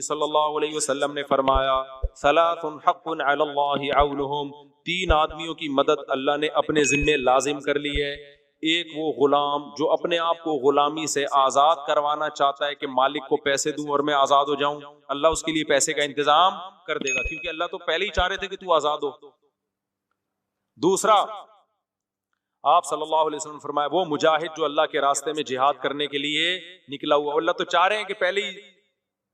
صلی اللہ علیہ وسلم نے فرمایا ثلاث حق علی اللہ عونہم، تین آدمیوں کی مدد اللہ نے اپنے ذمے لازم کر لی ہے. ایک وہ غلام جو اپنے آپ کو غلامی سے آزاد کروانا چاہتا ہے کہ مالک کو پیسے دوں اور میں آزاد ہو جاؤں، اللہ اس کے لیے پیسے کا انتظام کر دے گا، کیونکہ اللہ تو پہلے ہی چاہ رہے تھے کہ تو آزاد ہو. دوسرا، آپ صلی اللہ علیہ وسلم نے فرمایا وہ مجاہد جو اللہ کے راستے میں جہاد کرنے کے لیے نکلا ہوا، اللہ تو چاہ رہے ہیں کہ پہلے ہی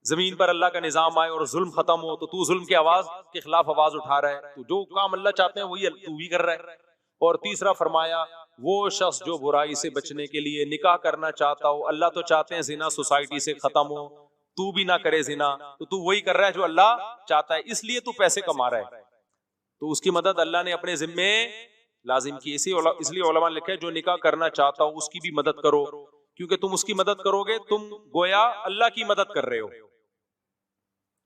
زمین پر اللہ کا نظام آئے اور ظلم ختم ہو، تو ظلم کی آواز کے خلاف آواز اٹھا رہا ہے، تو جو کام اللہ چاہتے ہیں وہی تو بھی کر رہا ہے. اور تیسرا فرمایا وہ شخص جو برائی سے بچنے کے لیے نکاح کرنا چاہتا ہو، اللہ تو چاہتے ہیں زنا سوسائٹی سے ختم ہو، تو بھی نہ کرے زنا، تو وہی کر رہا ہے جو اللہ چاہتا ہے، اس لیے تو پیسے کما رہا ہے، تو اس کی مدد اللہ نے اپنے ذمے لازم کی. اس لیے علماء نے لکھا ہے جو نکاح کرنا چاہتا ہو اس کی بھی مدد کرو، کیونکہ تم اس کی مدد کرو گے تم گویا اللہ کی مدد کر رہے ہو،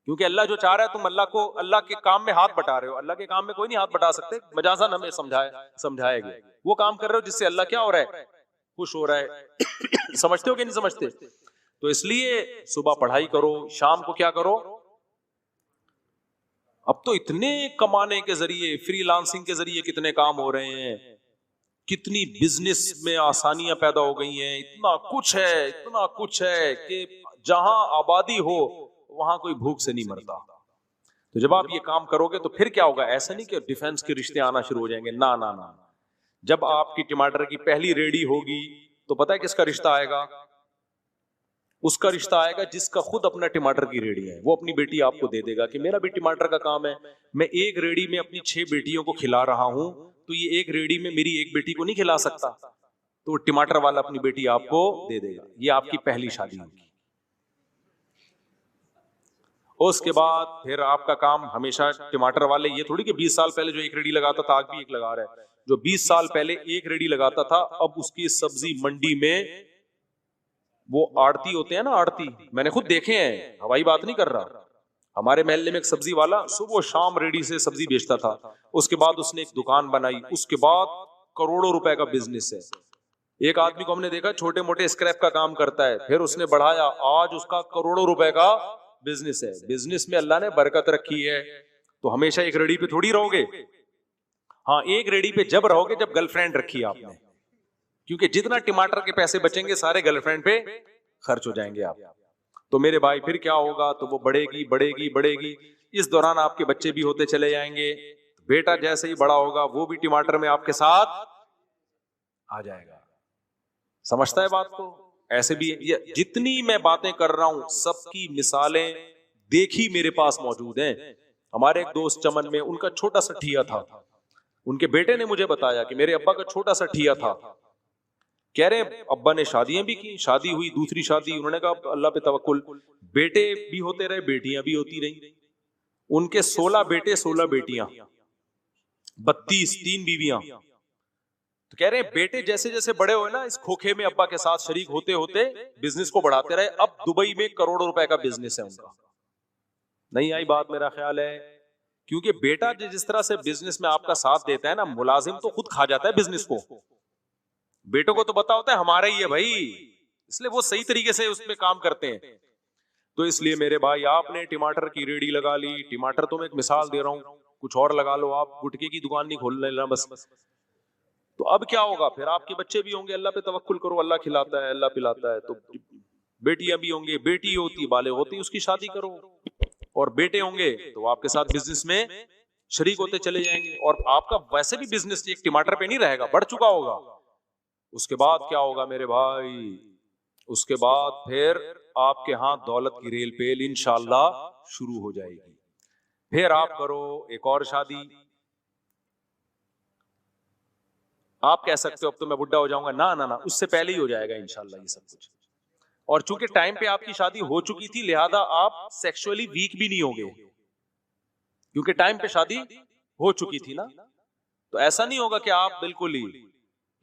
کیونکہ اللہ جو چاہ رہا ہے تم اللہ کو اللہ کے کام میں ہاتھ بٹا رہے ہو. اللہ کے کام میں کوئی نہیں ہاتھ بٹا سکتے، مجازاً ہمیں سمجھائے گا، وہ کام کر رہے ہو جس سے اللہ کیا ہو رہا ہے، خوش ہو رہا ہے. سمجھتے ہو کہ نہیں سمجھتے؟ تو اس لیے صبح پڑھائی کرو، شام کو کیا کرو. اب تو اتنے کمانے کے ذریعے، فری لانسنگ کے ذریعے کتنے کام ہو رہے ہیں، کتنی بزنس میں آسانیاں پیدا ہو گئی ہیں، اتنا کچھ ہے کہ جہاں آبادی ہو وہاں کوئی بھوک سے نہیں مرتا. تو جب آپ یہ کام کرو گے تو پھر کیا ہوگا، ایسا نہیں کہ ڈیفنس کے رشتے آنا شروع ہو جائیں گے، نہ نہ نہ. جب آپ کی ٹماٹر کی پہلی ریڈی ہوگی تو پتہ ہے کس کا رشتہ آئے گا؟ اس کا رشتہ آئے گا جس کا خود اپنا ٹماٹر کی ریڈی ہے، وہ اپنی بیٹی آپ کو دے دے گا کہ میرا بھی ٹماٹر کا کام ہے، میں ایک ریڈی میں اپنی 6 بیٹیوں کو کھلا رہا ہوں، تو یہ ایک ریڈی میں میری ایک بیٹی کو نہیں کھلا سکتا، تو ٹماٹر والا اپنی بیٹی آپ کو دے دے گا. یہ آپ کی پہلی شادی ہوگی. اس کے بعد پھر آپ کا کام ہمیشہ ٹماٹر والے، یہ تھوڑی کہ 20 سال پہلے جو ایک ریڈی لگاتا تھا آج بھی ایک لگا رہا ہے، جو 20 سال پہلے ایک ریڈی لگاتا تھا اب اس کی سبزی منڈی میں، وہ آڑتی ہوتے ہیں نا، آڑتی میں نے خود دیکھے ہیں، ہوائی بات نہیں کر رہا. ہمارے محلے میں ایک سبزی والا صبح و شام ریڈی سے سبزی بیچتا تھا، اس کے بعد اس نے ایک دکان بنائی، اس کے بعد کروڑوں روپے کا بزنس ہے. ایک آدمی کو ہم نے دیکھا چھوٹے موٹے اسکریپ کا کام کرتا ہے، پھر اس نے بڑھایا، آج اس کا کروڑوں روپے کا بزنس ہے. بزنس میں اللہ نے برکت رکھی ہے. تو ہمیشہ ایک ریڈی پہ تھوڑی رہو گے، ہاں ایک ریڈی پہ جب رہو گے جب گرل فرینڈ رکھی آپ نے، کیونکہ جتنا ٹماٹر کے پیسے بچیں گے سارے گرل فرینڈ پہ خرچ ہو جائیں گے آپ. تو میرے بھائی پھر کیا ہوگا، تو وہ بڑھے گی. اس دوران آپ کے بچے بھی ہوتے چلے جائیں گے، بیٹا جیسے ہی بڑا ہوگا وہ بھی ٹماٹر میں آپ کے ساتھ آ جائے گا. سمجھتا ہے بات کو؟ ایسے بھی جتنی میں باتیں کر رہا ہوں سب کی مثالیں دیکھی میرے پاس موجود ہیں. ہمارے ایک دوست چمن میں، ان کا چھوٹا سا ٹھیا تھا، ان کے بیٹے نے مجھے بتایا کہ میرے ابا کا چھوٹا سا ٹھیا تھا. کہہ رہے ابا نے شادیاں بھی کی، شادی ہوئی، دوسری شادی، انہوں نے کہا اللہ پہ توکل، بیٹے بھی ہوتے رہے، بیٹیاں بھی ہوتی رہیں. ان کے 16 بیٹے 16 بیٹیاں، 32، 3 بیویاں. تو کہہ رہے ہیں بیٹے جیسے جیسے بڑے ہوئے نا اس کھوکھے میں ابا کے ساتھ شریک ہوتے ہوتے بزنس کو بڑھاتے رہے. اب دبئی میں کروڑوں روپے کا بزنس ہے ان کا. نہیں آئی بات میرا خیال ہے؟ کیونکہ بیٹا جس طرح سے بزنس میں آپ کا ساتھ دیتا ہے نا، ملازم تو خود کھا جاتا ہے بزنس کو، بیٹوں کو تو پتا ہوتا ہے ہمارا ہی ہے بھائی، اس لیے وہ صحیح طریقے سے اس میں کام کرتے ہیں. تو اس لیے میرے بھائی آپ نے ٹماٹر کی ریڑھی لگا لی، ٹماٹر تو میں ایک مثال دے رہا ہوں، کچھ اور لگا لو، آپ گٹکے کی دکان نہیں کھول لینا بس. تو اب کیا ہوگا، پھر آپ کے بچے بھی ہوں گے، اللہ پہ توکل کرو، اللہ کھلاتا ہے، اللہ پلاتا ہے. تو بیٹیاں بھی ہوں گے، بیٹی ہوتی بالغ ہوتی اس کی شادی کرو، اور بیٹے ہوں گے تو آپ کے ساتھ بزنس میں شریک ہوتے چلے جائیں گے. اور آپ کا ویسے بھی بزنس ایک ٹماٹر پہ نہیں رہے گا، بڑھ چکا ہوگا. اس کے بعد کیا ہوگا میرے بھائی، اس کے بعد پھر آپ کے ہاں دولت کی ریل پیل انشاءاللہ شروع ہو جائے گی. پھر آپ کرو ایک اور شادی. آپ کہہ سکتے ہو اب تو میں بڈھا ہو جاؤں گا، نہ اس سے پہلے ہی ہو جائے گا انشاءاللہ یہ سب کچھ. اور چونکہ ٹائم پہ آپ کی شادی ہو چکی تھی لہذا آپ سیکشولی ویک بھی نہیں ہوگے، کیونکہ ٹائم پہ شادی ہو چکی تھی نا. تو ایسا نہیں ہوگا کہ آپ بالکل ہی،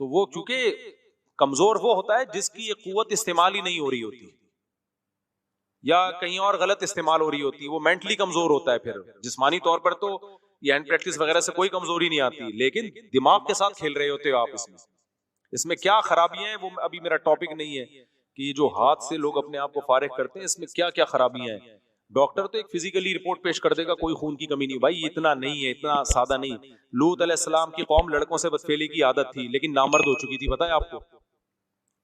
تو وہ کیونکہ کمزور وہ ہوتا ہے جس کی یہ قوت استعمال ہی نہیں ہو رہی ہوتی، یا کہیں اور غلط استعمال ہو رہی ہوتی، وہ مینٹلی کمزور ہوتا ہے. پھر جسمانی طور پر تو یہ ہینڈ پریکٹس وغیرہ سے کوئی کمزوری نہیں آتی، لیکن دماغ کے ساتھ کھیل رہے ہوتے ہو آپ. اس میں کیا خرابیاں ہیں وہ ابھی میرا ٹاپک نہیں ہے، کہ یہ جو ہاتھ سے لوگ اپنے آپ کو فارغ کرتے ہیں اس میں کیا کیا خرابیاں ہیں. ڈاکٹر تو ایک فزیکلی رپورٹ پیش کر دے گا کوئی خون کی کمی نہیں، بھائی اتنا نہیں ہے، اتنا سادہ نہیں. لوط علیہ السلام کی قوم لڑکوں سے بدفعلی کی عادت تھی لیکن نامرد ہو چکی تھی، پتہ ہے آپ کو؟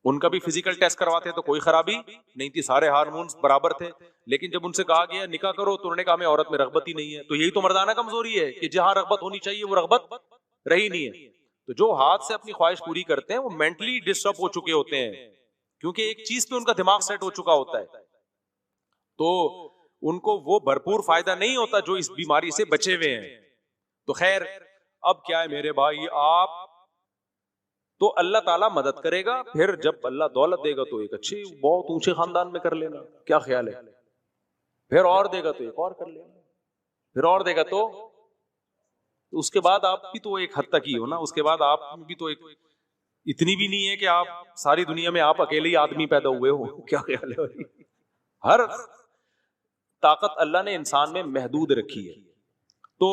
ان کا بھی فزیکل ٹیسٹ کرواتے تو کوئی خرابی نہیں تھی، سارے ہارمونز برابر تھے. لیکن جب ان سے کہا گیا نکاح کرو تو انہوں نے کہا ہمیں عورت میں رغبت ہی نہیں ہے. تو یہی تو مردانہ کمزوری ہے کہ جہاں رغبت ہونی چاہیے وہ رغبت رہی نہیں ہے. تو جو ہاتھ سے اپنی خواہش پوری کرتے ہیں وہ مینٹلی ڈسٹرب ہو چکے ہوتے ہیں، کیونکہ ایک چیز پہ ان کا دماغ سیٹ ہو چکا ہوتا ہے. تو ان کو وہ بھرپور فائدہ نہیں ہوتا جو اس بیماری سے بچے ہوئے ہیں. تو خیر اب کیا ہے میرے بھائی، آپ تو اللہ تعالیٰ مدد کرے گا، پھر جب اللہ دولت دے گا تو ایک اچھے بہت اونچے خاندان میں کر لینا، کیا خیال ہے؟ پھر اور دے گا تو ایک اور کر لینا، پھر اور دے گا تو اس کے بعد آپ بھی تو ایک حد تک ہی ہو نا. اس کے بعد آپ بھی تو ایک اتنی بھی نہیں ہے کہ آپ ساری دنیا میں آپ اکیلے ہی آدمی پیدا ہوئے ہو، کیا خیال ہے؟ ہر طاقت اللہ نے انسان میں محدود رکھی ہے. تو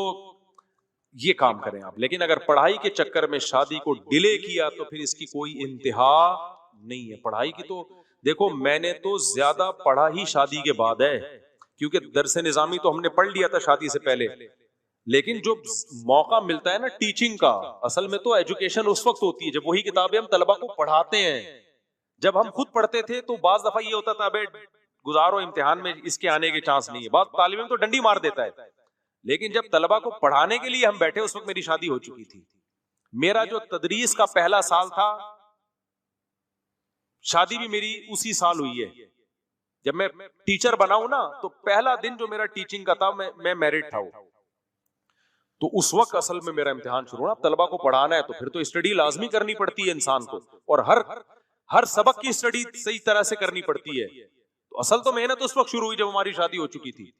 یہ کام کریں آپ. لیکن اگر پڑھائی کے چکر میں شادی کو ڈیلے کیا تو پھر اس کی کوئی انتہا نہیں ہے. پڑھائی کی تو دیکھو میں نے تو زیادہ پڑھا ہی شادی کے بعد ہے، کیونکہ درس نظامی تو ہم نے پڑھ لیا تھا شادی سے پہلے. لیکن جو موقع ملتا ہے نا ٹیچنگ کا، اصل میں تو ایجوکیشن اس وقت ہوتی ہے جب وہی کتابیں ہم طلبہ کو پڑھاتے ہیں. جب ہم خود پڑھتے تھے تو بعض دفعہ یہ ہوتا تھا ابے گزارو امتحان میں اس کے آنے کے چانس نہیں ہے، بعض طالب علم تو ڈنڈی مار دیتا ہے. لیکن جب طلبہ کو پڑھانے کے لیے ہم بیٹھے اس وقت میری شادی ہو چکی تھی. میرا جو تدریس کا پہلا سال تھا، شادی بھی میری اسی سال ہوئی ہے. جب میں ٹیچر بنا ہوں نا تو پہلا دن جو میرا ٹیچنگ کا تھا میں میرٹ تھا. تو اس وقت اصل میں میرا امتحان شروع ہونا. طلبہ کو پڑھانا ہے تو پھر تو اسٹڈی لازمی کرنی پڑتی ہے انسان کو، اور ہر سبق کی اسٹڈی صحیح طرح سے کرنی پڑتی ہے. تو اصل تو محنت اس وقت شروع ہوئی جب ہماری شادی ہو چکی تھی.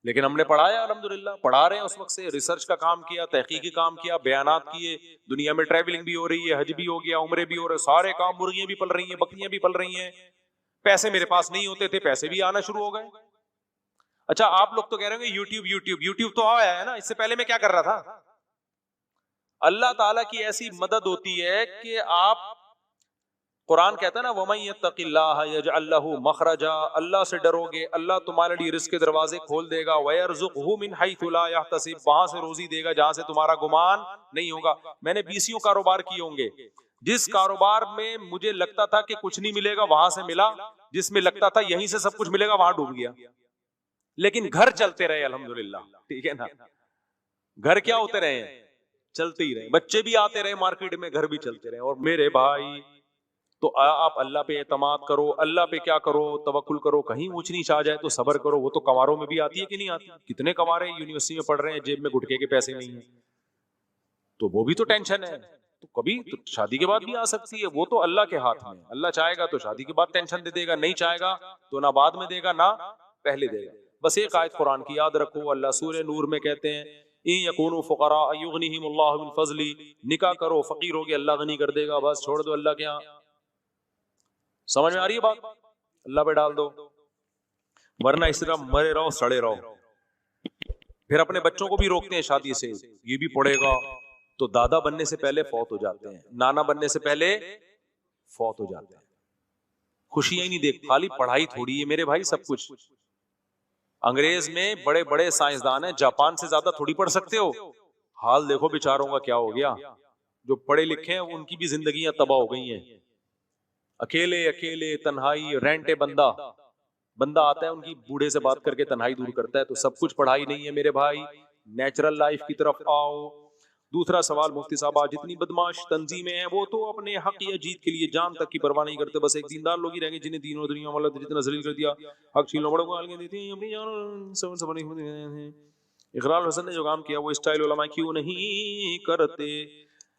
لیکن ہم نے پڑھایا الحمدللہ، پڑھا رہے ہیں اس وقت سے، ریسرچ کا کام کیا، تحقیقی کام کیا، بیانات کیے، دنیا میں ٹریولنگ بھی ہو رہی ہے، حج بھی ہو گیا، عمرے بھی ہو رہے، سارے کام، مرغیاں بھی پل رہی ہیں، بکریاں بھی پل رہی ہیں. پیسے میرے پاس نہیں ہوتے تھے، پیسے بھی آنا شروع ہو گئے. اچھا آپ لوگ تو کہہ رہے ہوں گے یوٹیوب تو آیا ہے نا، اس سے پہلے میں کیا کر رہا تھا؟ اللہ تعالیٰ کی ایسی مدد ہوتی ہے کہ آپ، قرآن کہتا ہے نا وَمَن يَتَّقِ اللَّهَ يَجْعَل لَّهُ مَخْرَجًا، اللہ سے ڈرو گے اللہ تمہارے لیے رزق کے دروازے کھول دے گا، وَيَرْزُقْهُ مِنْ حَيْثُ لَا يَحْتَسِبُ، وہاں سے روزی دے گا جہاں سے تمہارا گمان نہیں ہوگا. میں نے 20 کاروبار کیے ہوں گے، جس کاروبار میں مجھے لگتا تھا کہ کچھ نہیں ملے گا وہاں سے ملا، جس میں لگتا تھا یہیں سے سب کچھ ملے گا وہاں ڈوب گیا. لیکن گھر چلتے رہے الحمدللہ، ٹھیک ہے نا. گھر کیا ہوتے رہے ہیں؟ چلتے ہی رہے. بچے بھی آتے رہے مارکیٹ میں، گھر بھی چلتے رہے. اور میرے بھائی تو آپ اللہ پہ اعتماد کرو، اللہ پہ کیا کرو، توکل کرو. کہیں اونچ نیچ آ جائے تو صبر کرو. وہ تو کنواروں میں بھی آتی ہے کہ نہیں آتی؟ کتنے کنوارے یونیورسٹی میں پڑھ رہے ہیں جیب میں گٹکے کے پیسے نہیں ہیں، تو وہ بھی تو ٹینشن ہے. تو کبھی تو شادی کے بعد بھی آ سکتی ہے، وہ تو اللہ کے ہاتھ میں. اللہ چاہے گا تو شادی کے بعد ٹینشن دے دے گا، نہیں چاہے گا تو نہ بعد میں دے گا نہ پہلے دے گا. بس ایک آیت قرآن کی یاد رکھو، اللہ سورہ نور میں کہتے ہیں ان یکونوا فقراء یغنیہم اللہ من فضلہ، نکاح کرو فقیر ہوگے اللہ غنی کر دے گا. بس چھوڑ دو اللہ کے ہاں. سمجھ میں آ رہی ہے بات؟ اللہ پہ ڈال دو، ورنہ اس طرح مرے رہو سڑے رہو. پھر اپنے بچوں کو بھی روکتے ہیں شادی سے، یہ بھی پڑھے گا تو دادا بننے سے پہلے فوت ہو جاتے ہیں، نانا بننے سے پہلے فوت ہو جاتے ہیں. خوشیاں ہی نہیں دیکھ، خالی پڑھائی تھوڑی ہے میرے بھائی سب کچھ. انگریز میں بڑے بڑے سائنسدان ہیں، جاپان سے زیادہ تھوڑی پڑھ سکتے ہو. حال دیکھو بیچاروں کا کیا ہو گیا. جو پڑھے لکھے ہیں ان کی بھی زندگیاں تباہ ہو گئی ہیں. اکیلے تنہائی، رینٹے بندہ آتا ہے ان کی بوڑھے سے بات کر کے تنہائی دور کرتا ہے. تو سب کچھ پڑھائی نہیں ہے میرے بھائی، نیچرل لائف کی طرف آؤ. دوسرا سوال مفتی صاحب، آج جتنی بدماش تنظیمیں ہیں وہ تو اپنے حق یا جیت کے لیے جان تک کی پرواہ نہیں کرتے. بس ایک دیندار لوگ ہی رہیں گے جنہیں دین اور دنیا والا جتنا ذلیل کر دیا، حق چھین لو، بڑوں کو گالیاں دیتی ہیں اپنی جان سب. اقرار حسن نے جو کام کیا وہ اسٹائل علماء کیوں نہیں کرتے؟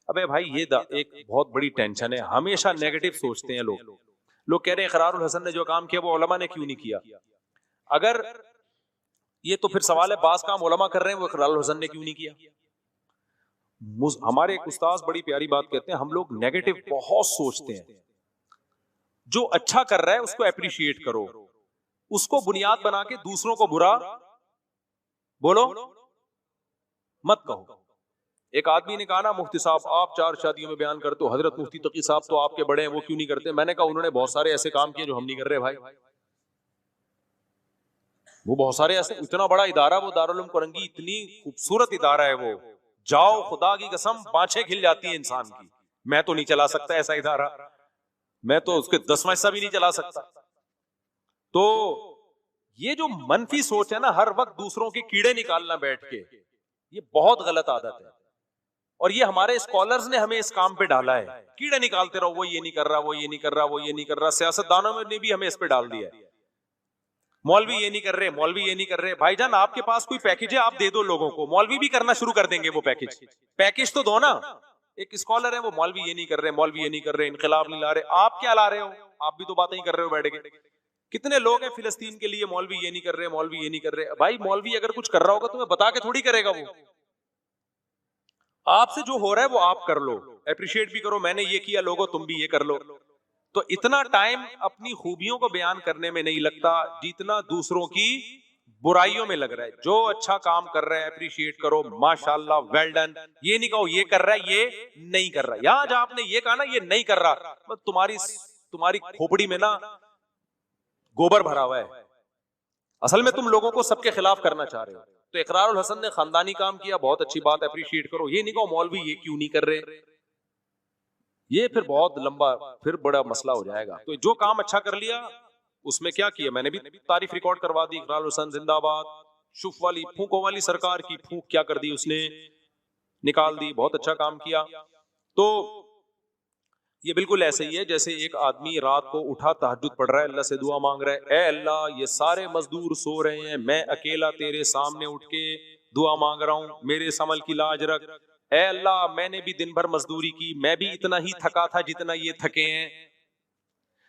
ابے بھائی یہ ایک بہت بڑی ٹینشن ہے، ہمیشہ نیگیٹو سوچتے ہیں لوگ کہہ رہے ہیں اقرار الحسن نے جو کام کیا وہ علماء نے کیوں نہیں کیا. اگر یہ تو پھر سوال ہے بعض کام علماء کر رہے ہیں وہ اقرار الحسن نے کیوں نہیں کیا. ہمارے ایک استاذ بڑی پیاری بات کہتے ہیں، ہم لوگ نیگیٹو بہت سوچتے ہیں. جو اچھا کر رہا ہے اس کو اپریشیٹ کرو، اس کو بنیاد بنا کے دوسروں کو برا بولو مت کہو. ایک آدمی نے کہا نا مفتی صاحب آپ 4 شادیوں میں بیان کرتے ہو، حضرت مفتی تقی صاحب تو آپ کے بڑے ہیں وہ کیوں نہیں کرتے؟ میں نے کہا انہوں نے بہت سارے ایسے کام کیے جو ہم نہیں کر رہے بھائی. وہ بہت سارے ایسے، اتنا بڑا ادارہ وہ دارالعلوم کورنگی، اتنی خوبصورت ادارہ ہے وہ، جاؤ خدا کی قسم بانچیں کھل جاتی ہیں انسان کی. میں تو نہیں چلا سکتا ایسا ادارہ، میں تو اس کے 10واں حصہ بھی نہیں چلا سکتا. تو یہ جو منفی سوچ ہے نا، ہر وقت دوسروں کے کیڑے نکالنا بیٹھ کے، یہ بہت غلط عادت ہے. اور یہ ہمارے اسکالرز نے ہمیں اس کام پہ ڈالا ہے، کیڑے نکالتے رہو، وہ یہ نہیں کر رہا، وہ یہ نہیں کر رہا، وہ یہ نہیں کر رہا. سیاستدانوں نے بھی ہمیں اس پہ ڈال دیا ہے، مولوی یہ نہیں کر رہے، مولوی یہ نہیں کر رہے. بھائی جان آپ کے پاس کوئی پیکج ہے، آپ دے دو لوگوں کو، مولوی بھی کرنا شروع کر دیں گے. وہ پیکج تو دو نا. ایک اسکالر ہے وہ مولوی یہ نہیں کر رہے، مولوی یہ نہیں کر رہے، انقلاب نہیں لا رہے. آپ کیا لا رہے ہو؟ آپ بھی تو باتیں ہی کر رہے ہو بیٹھ کے. کتنے لوگ ہیں فلسطین کے لیے، مولوی یہ نہیں کر رہے، مولوی یہ نہیں کر رہے. بھائی مولوی اگر کچھ کر رہا ہوگا تمہیں بتا کے تھوڑی کرے گا. وہ آپ سے جو ہو رہا ہے وہ آپ کر لو، اپریشیٹ بھی کرو، میں نے یہ کیا، لوگوں تم بھی یہ کر لو. تو اتنا ٹائم اپنی خوبیوں کو بیان کرنے میں نہیں لگتا جتنا دوسروں کی برائیوں میں لگ رہا ہے. جو اچھا کام کر رہا ہے اپریشیٹ کرو، ماشاءاللہ، ویل ڈن. یہ نہیں کہو یہ کر رہا ہے یہ نہیں کر رہا. یہاں جہاں آپ نے یہ کہا نا یہ نہیں کر رہا، تمہاری کھوپڑی میں نا گوبر بھرا ہوا ہے. اصل میں تم لوگوں کو سب کے خلاف کرنا چاہ رہے ہو. تو اقرار الحسن نے خاندانی کام کیا، بہت اچھی بات، اپریشیٹ کرو. یہ نہیں کہو مولوی یہ کیوں نہیں کر رہے، یہ پھر بہت لمبا، پھر بڑا مسئلہ ہو جائے گا. تو جو کام اچھا کر لیا اس میں کیا کیا، میں نے بھی تعریف ریکارڈ کروا دی. اقرار الحسن زندہ باد. شف والی پھونکوں والی سرکار کی پھونک کیا کر دی اس نے، نکال دی. بہت اچھا کام کیا. تو یہ بالکل ایسے ہی ہے جیسے ایک آدمی رات کو اٹھا، تہجد پڑھ رہا ہے، اللہ سے دعا مانگ رہا ہے، اے اللہ یہ سارے مزدور سو رہے ہیں، میں اکیلا تیرے سامنے اٹھ کے دعا مانگ رہا ہوں، میرے سمل کی لاج رکھ. اے اللہ میں نے بھی دن بھر مزدوری کی، میں بھی اتنا ہی تھکا تھا جتنا یہ تھکے ہیں،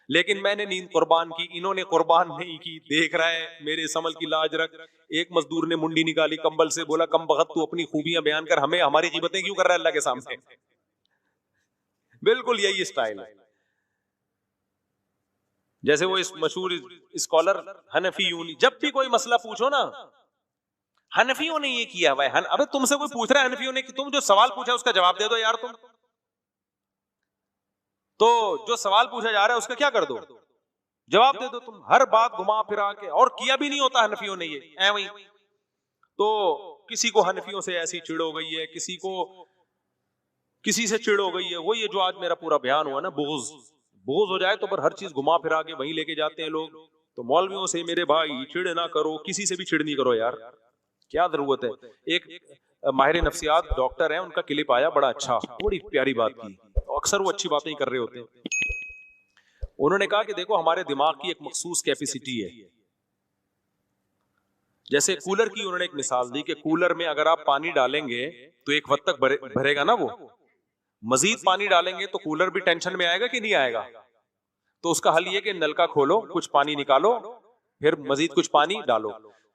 لیکن میں نے نیند قربان کی، انہوں نے قربان نہیں کی. دیکھ رہا ہے میرے سمل کی لاج رکھ. ایک مزدور نے منڈی نکالی کمبل سے، بولا کم بخت تو اپنی خوبیاں بیان کر، ہمیں ہماری غیبتیں کیوں کر رہا ہے اللہ کے سامنے. بالکل یہی اسٹائل ہے. جیسے وہ اس مشہور اسکالر حنفیوں، جب بھی کوئی مسئلہ پوچھو نا، حنفیوں نے یہ کیا ہوا ہے. ابے تم سے کوئی پوچھ رہا ہے حنفیوں نے کہ تم جو سوال پوچھا اس کا جواب دے دو یار. تم تو جو سوال پوچھا جا رہا ہے اس کا کیا کر دو، جواب دے دو. تم ہر بات گھما پھرا کے، اور کیا بھی نہیں ہوتا حنفیوں نے یہ ایویں. تو کسی کو حنفیوں سے ایسی چڑ ہو گئی ہے، کسی کو کسی سے چڑ ہو گئی ہے. وہ یہ جو آج میرا پورا بیان ہوا نا، بغض ہو جائے تو پر ہر چیز گھما پھرا کے وہیں لے کے جاتے ہیں لوگ. تو مولویوں سے میرے بھائی چڑ نہ کرو، کسی سے بھی چڑ نہیں کرو یار، کیا ضرورت ہے. ایک ماہر نفسیات ڈاکٹر ہیں، ان کا کلپ آیا بڑا اچھا، بڑی پیاری بات کی. اکثر وہ اچھی باتیں کر رہے ہوتے ہیں. انہوں نے کہا کہ دیکھو ہمارے دماغ کی ایک مخصوص کیپیسٹی ہے. جیسے کولر کی انہوں نے ایک مثال دی کہ کولر میں اگر آپ پانی ڈالیں گے تو ایک وقت تک بھرے گا نا، وہ مزید پانی ڈالیں گے تو کولر بھی ٹینشن میں آئے گا کہ نہیں آئے گا. تو اس کا حل یہ کہ نلکا کھولو، کچھ پانی نکالو، پھر مزید کچھ پانی ڈالو.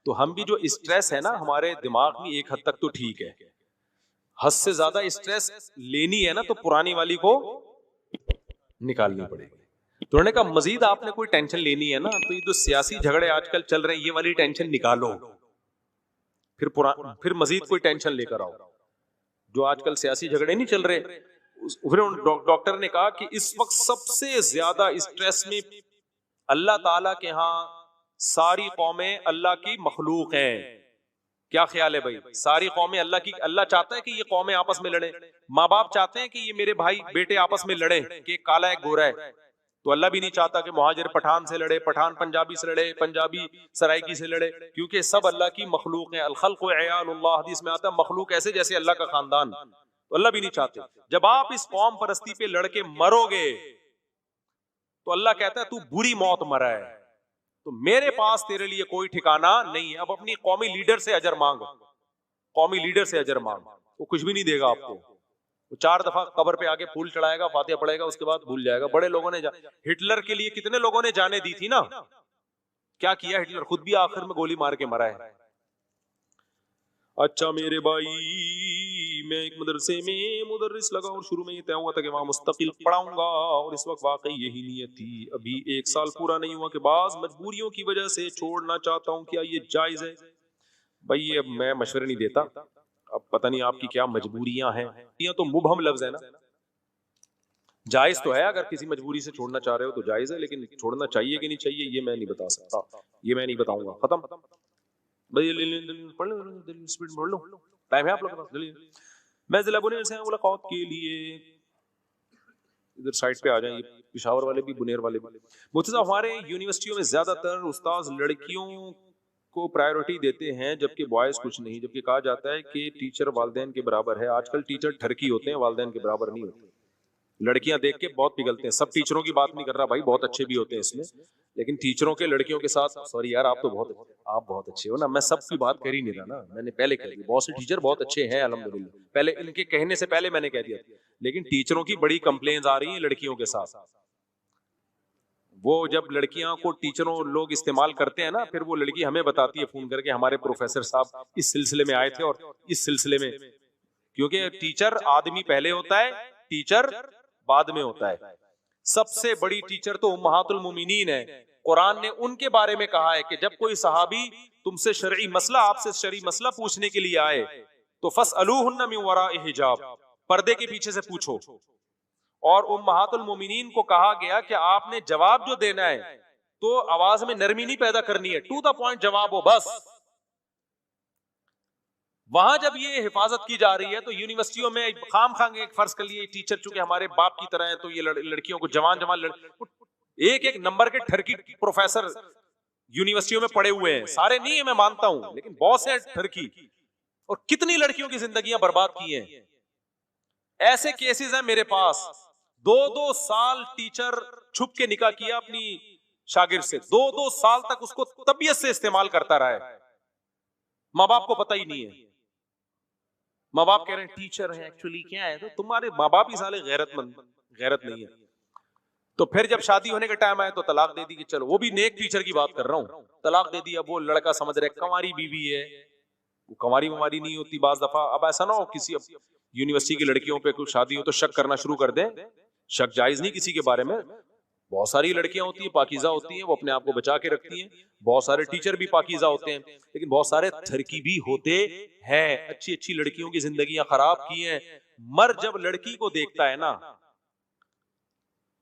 تو ہم بھی جو اسٹریس ہے نا ہمارے دماغ میں، ایک حد تک تو ٹھیک ہے. حد سے زیادہ اسٹریس لینی ہے نا تو پرانی والی کو نکالنی پڑے گی. تو انہوں نے کہا مزید آپ نے کوئی ٹینشن لینی ہے نا تو یہ جو سیاسی جھگڑے آج کل چل رہے ہیں یہ والی ٹینشن نکالو، پھر مزید کوئی ٹینشن لے کر آؤ. جو آج کل سیاسی جھگڑے نہیں چل رہے، پھر ڈاکٹر نے کہا کہ اس وقت سب سے زیادہ اسٹریس میں اللہ تعالیٰ کے ہاں ساری قومیں اللہ کی مخلوق ہیں. کیا خیال ہے بھائی؟ ساری قومیں اللہ کی. اللہ چاہتا ہے کہ یہ قومیں آپس میں لڑیں، ماں باپ چاہتے ہیں کہ یہ میرے بھائی بیٹے آپس میں لڑیں کہ ایک کالا ایک گورا ہے. تو اللہ بھی نہیں چاہتا کہ مہاجر پٹھان سے لڑے، پٹھان پنجابی سے لڑے، پنجابی سرائکی سے لڑے، کیونکہ سب اللہ کی مخلوق ہیں. الخلق عیال اللہ، حدیث میں آتا ہے مخلوق ایسے جیسے اللہ کا خاندان. تو اللہ بھی نہیں چاہتے. جب آپ اس قوم پرستی پہ لڑ کے مرو گے تو اللہ کہتا ہے تو بری موت مرا ہے، تو میرے پاس تیرے لیے کوئی ٹھکانہ نہیں ہے. اب اپنی قومی لیڈر سے اجر مانگ، قومی لیڈر سے اجر مانگ، وہ کچھ بھی نہیں دے گا آپ کو. وہ 4 دفعہ قبر پہ آگے پھول چڑھائے گا، فاتحہ پڑھے گا، اس کے بعد بھول جائے گا. بڑے لوگوں نے ہٹلر کے لیے کتنے لوگوں نے جانیں دی تھی نا، کیا کیا ہٹلر؟ خود بھی آخر میں گولی مار کے مرا ہے. اچھا میرے بھائی، میں ایک مدرسے میں مدرس لگا اور شروع میں یہ طے ہوا تھا کہ وہاں مستقل پڑھاؤں گا، اور اس وقت واقعی یہی نیت تھی. ابھی 1 سال پورا نہیں ہوا کہ بعض مجبوریوں کی وجہ سے چھوڑنا چاہتا ہوں. کیا یہ جائز ہے؟ بھائی اب میں مشورے نہیں دیتا، اب پتہ نہیں آپ کی کیا مجبوریاں ہیں. یہ تو مبہم لفظ ہے نا. جائز تو ہے، اگر کسی مجبوری سے چھوڑنا چاہ رہے ہو تو جائز ہے، لیکن چھوڑنا چاہیے کہ نہیں چاہیے یہ میں نہیں بتا سکتا، یہ میں نہیں بتاؤں گا. ختم. پڑھ لو اسپیڈ میں پڑھ لو, ٹائم ہے آپ لوگوں کے پاس. میں ضلع بنیر سے ملاقات کے لیے, ادھر سائڈ پہ آ جائیں, یہ پشاور والے بھی بنیر والے بھی. مفتی صاحب ہمارے یونیورسٹیوں میں زیادہ تر استاذ لڑکیوں کو پرائیورٹی دیتے ہیں جبکہ بوائز کچھ نہیں, جبکہ کہا جاتا ہے کہ ٹیچر والدین کے برابر ہے. آج کل ٹیچر ٹھرکی ہوتے ہیں, والدین کے برابر نہیں ہوتے. لڑکیاں دیکھ کے بہت پگھلتے ہیں. سب ٹیچروں کی بات نہیں کر رہا بھائی, بہت اچھے بھی ہوتے ہیں اس میں, لیکن ٹیچروں کے لڑکیوں کے ساتھ, سوری یار آپ تو بہت اچھے ہو نا, میں سب کی بات کر ہی نہیں رہا نا, میں نے پہلے کہہ دیا بہت سے ٹیچر بہت اچھے ہیں الحمدللہ, پہلے ان کے کہنے سے پہلے میں نے کہہ دیا. لیکن ٹیچروں کی بڑی کمپلینز آ رہی ہیں لڑکیوں کے ساتھ. وہ جب لڑکیاں کو ٹیچروں لوگ استعمال کرتے ہیں نا, پھر وہ لڑکی ہمیں بتاتی ہے فون کر کے ہمارے پروفیسر صاحب اس سلسلے میں آئے تھے اور اس سلسلے میں, کیونکہ ٹیچر آدمی پہلے ہوتا ہے, ٹیچر بعد میں ہوتا ہے. سب سے بڑی ٹیچر تو امہات المومنین ہے. قرآن نے ان کے بارے میں کہا ہے کہ جب کوئی صحابی تم سے شرعی مسئلہ, آپ سے شرعی مسئلہ پوچھنے کے لیے آئے تو فاسألوہن من وراء حجاب, پردے کے پیچھے سے پوچھو. اور امہات المومنین کو کہا گیا کہ آپ نے جواب جو دینا ہے تو آواز میں نرمی نہیں پیدا کرنی ہے, ٹو دا پوائنٹ جواب ہو بس. وہاں جب یہ حفاظت کی جا رہی ہے تو یونیورسٹیوں میں خام خواہ ایک فرض کر لیے ٹیچر چونکہ ہمارے باپ کی طرح ہیں تو یہ لڑکیوں کو جوان ایک نمبر کے ٹھرکی پروفیسر یونیورسٹیوں میں پڑے ہوئے ہیں. سارے نہیں ہیں میں مانتا ہوں, لیکن بہت سے ٹھرکی, اور کتنی لڑکیوں کی زندگیاں برباد کی ہیں. ایسے کیسز ہیں میرے پاس, 2 سال ٹیچر چھپ کے نکاح کیا اپنی شاگرد سے, 2 سال تک اس کو طبیعت سے استعمال کرتا رہا ہے, ماں باپ کو پتہ ہی نہیں ہے. ماں باپ کہہ رہے ہیں ٹیچر ہیں, ایکچولی کیا ہے, تو تمہارے ماں باپ ہی سالے غیرت نہیں ہے. تو پھر جب شادی ہونے کا ٹائم آیا تو طلاق دے دی, کہ چلو, وہ بھی نیک ٹیچر کی بات کر رہا ہوں, طلاق دے دی. اب وہ لڑکا سمجھ رہے کنواری بیوی ہے, وہ کنواری مماری نہیں ہوتی بعض دفعہ. اب ایسا نہ ہو کسی یونیورسٹی کی لڑکیوں پہ کوئی شادی ہو تو شک کرنا شروع کر دیں. شک جائز نہیں کسی کے بارے میں. بہت ساری لڑکیاں ہوتی ہیں پاکیزہ ہوتی ہیں, وہ اپنے آپ کو بچا کے رکھتی ہیں. بہت سارے ٹیچر بھی پاکیزہ ہوتے ہیں, لیکن بہت سارے تھرکی بھی ہوتے ہیں. اچھی لڑکیوں کی زندگیاں خراب کی ہیں. مرد جب لڑکی کو دیکھتا ہے نا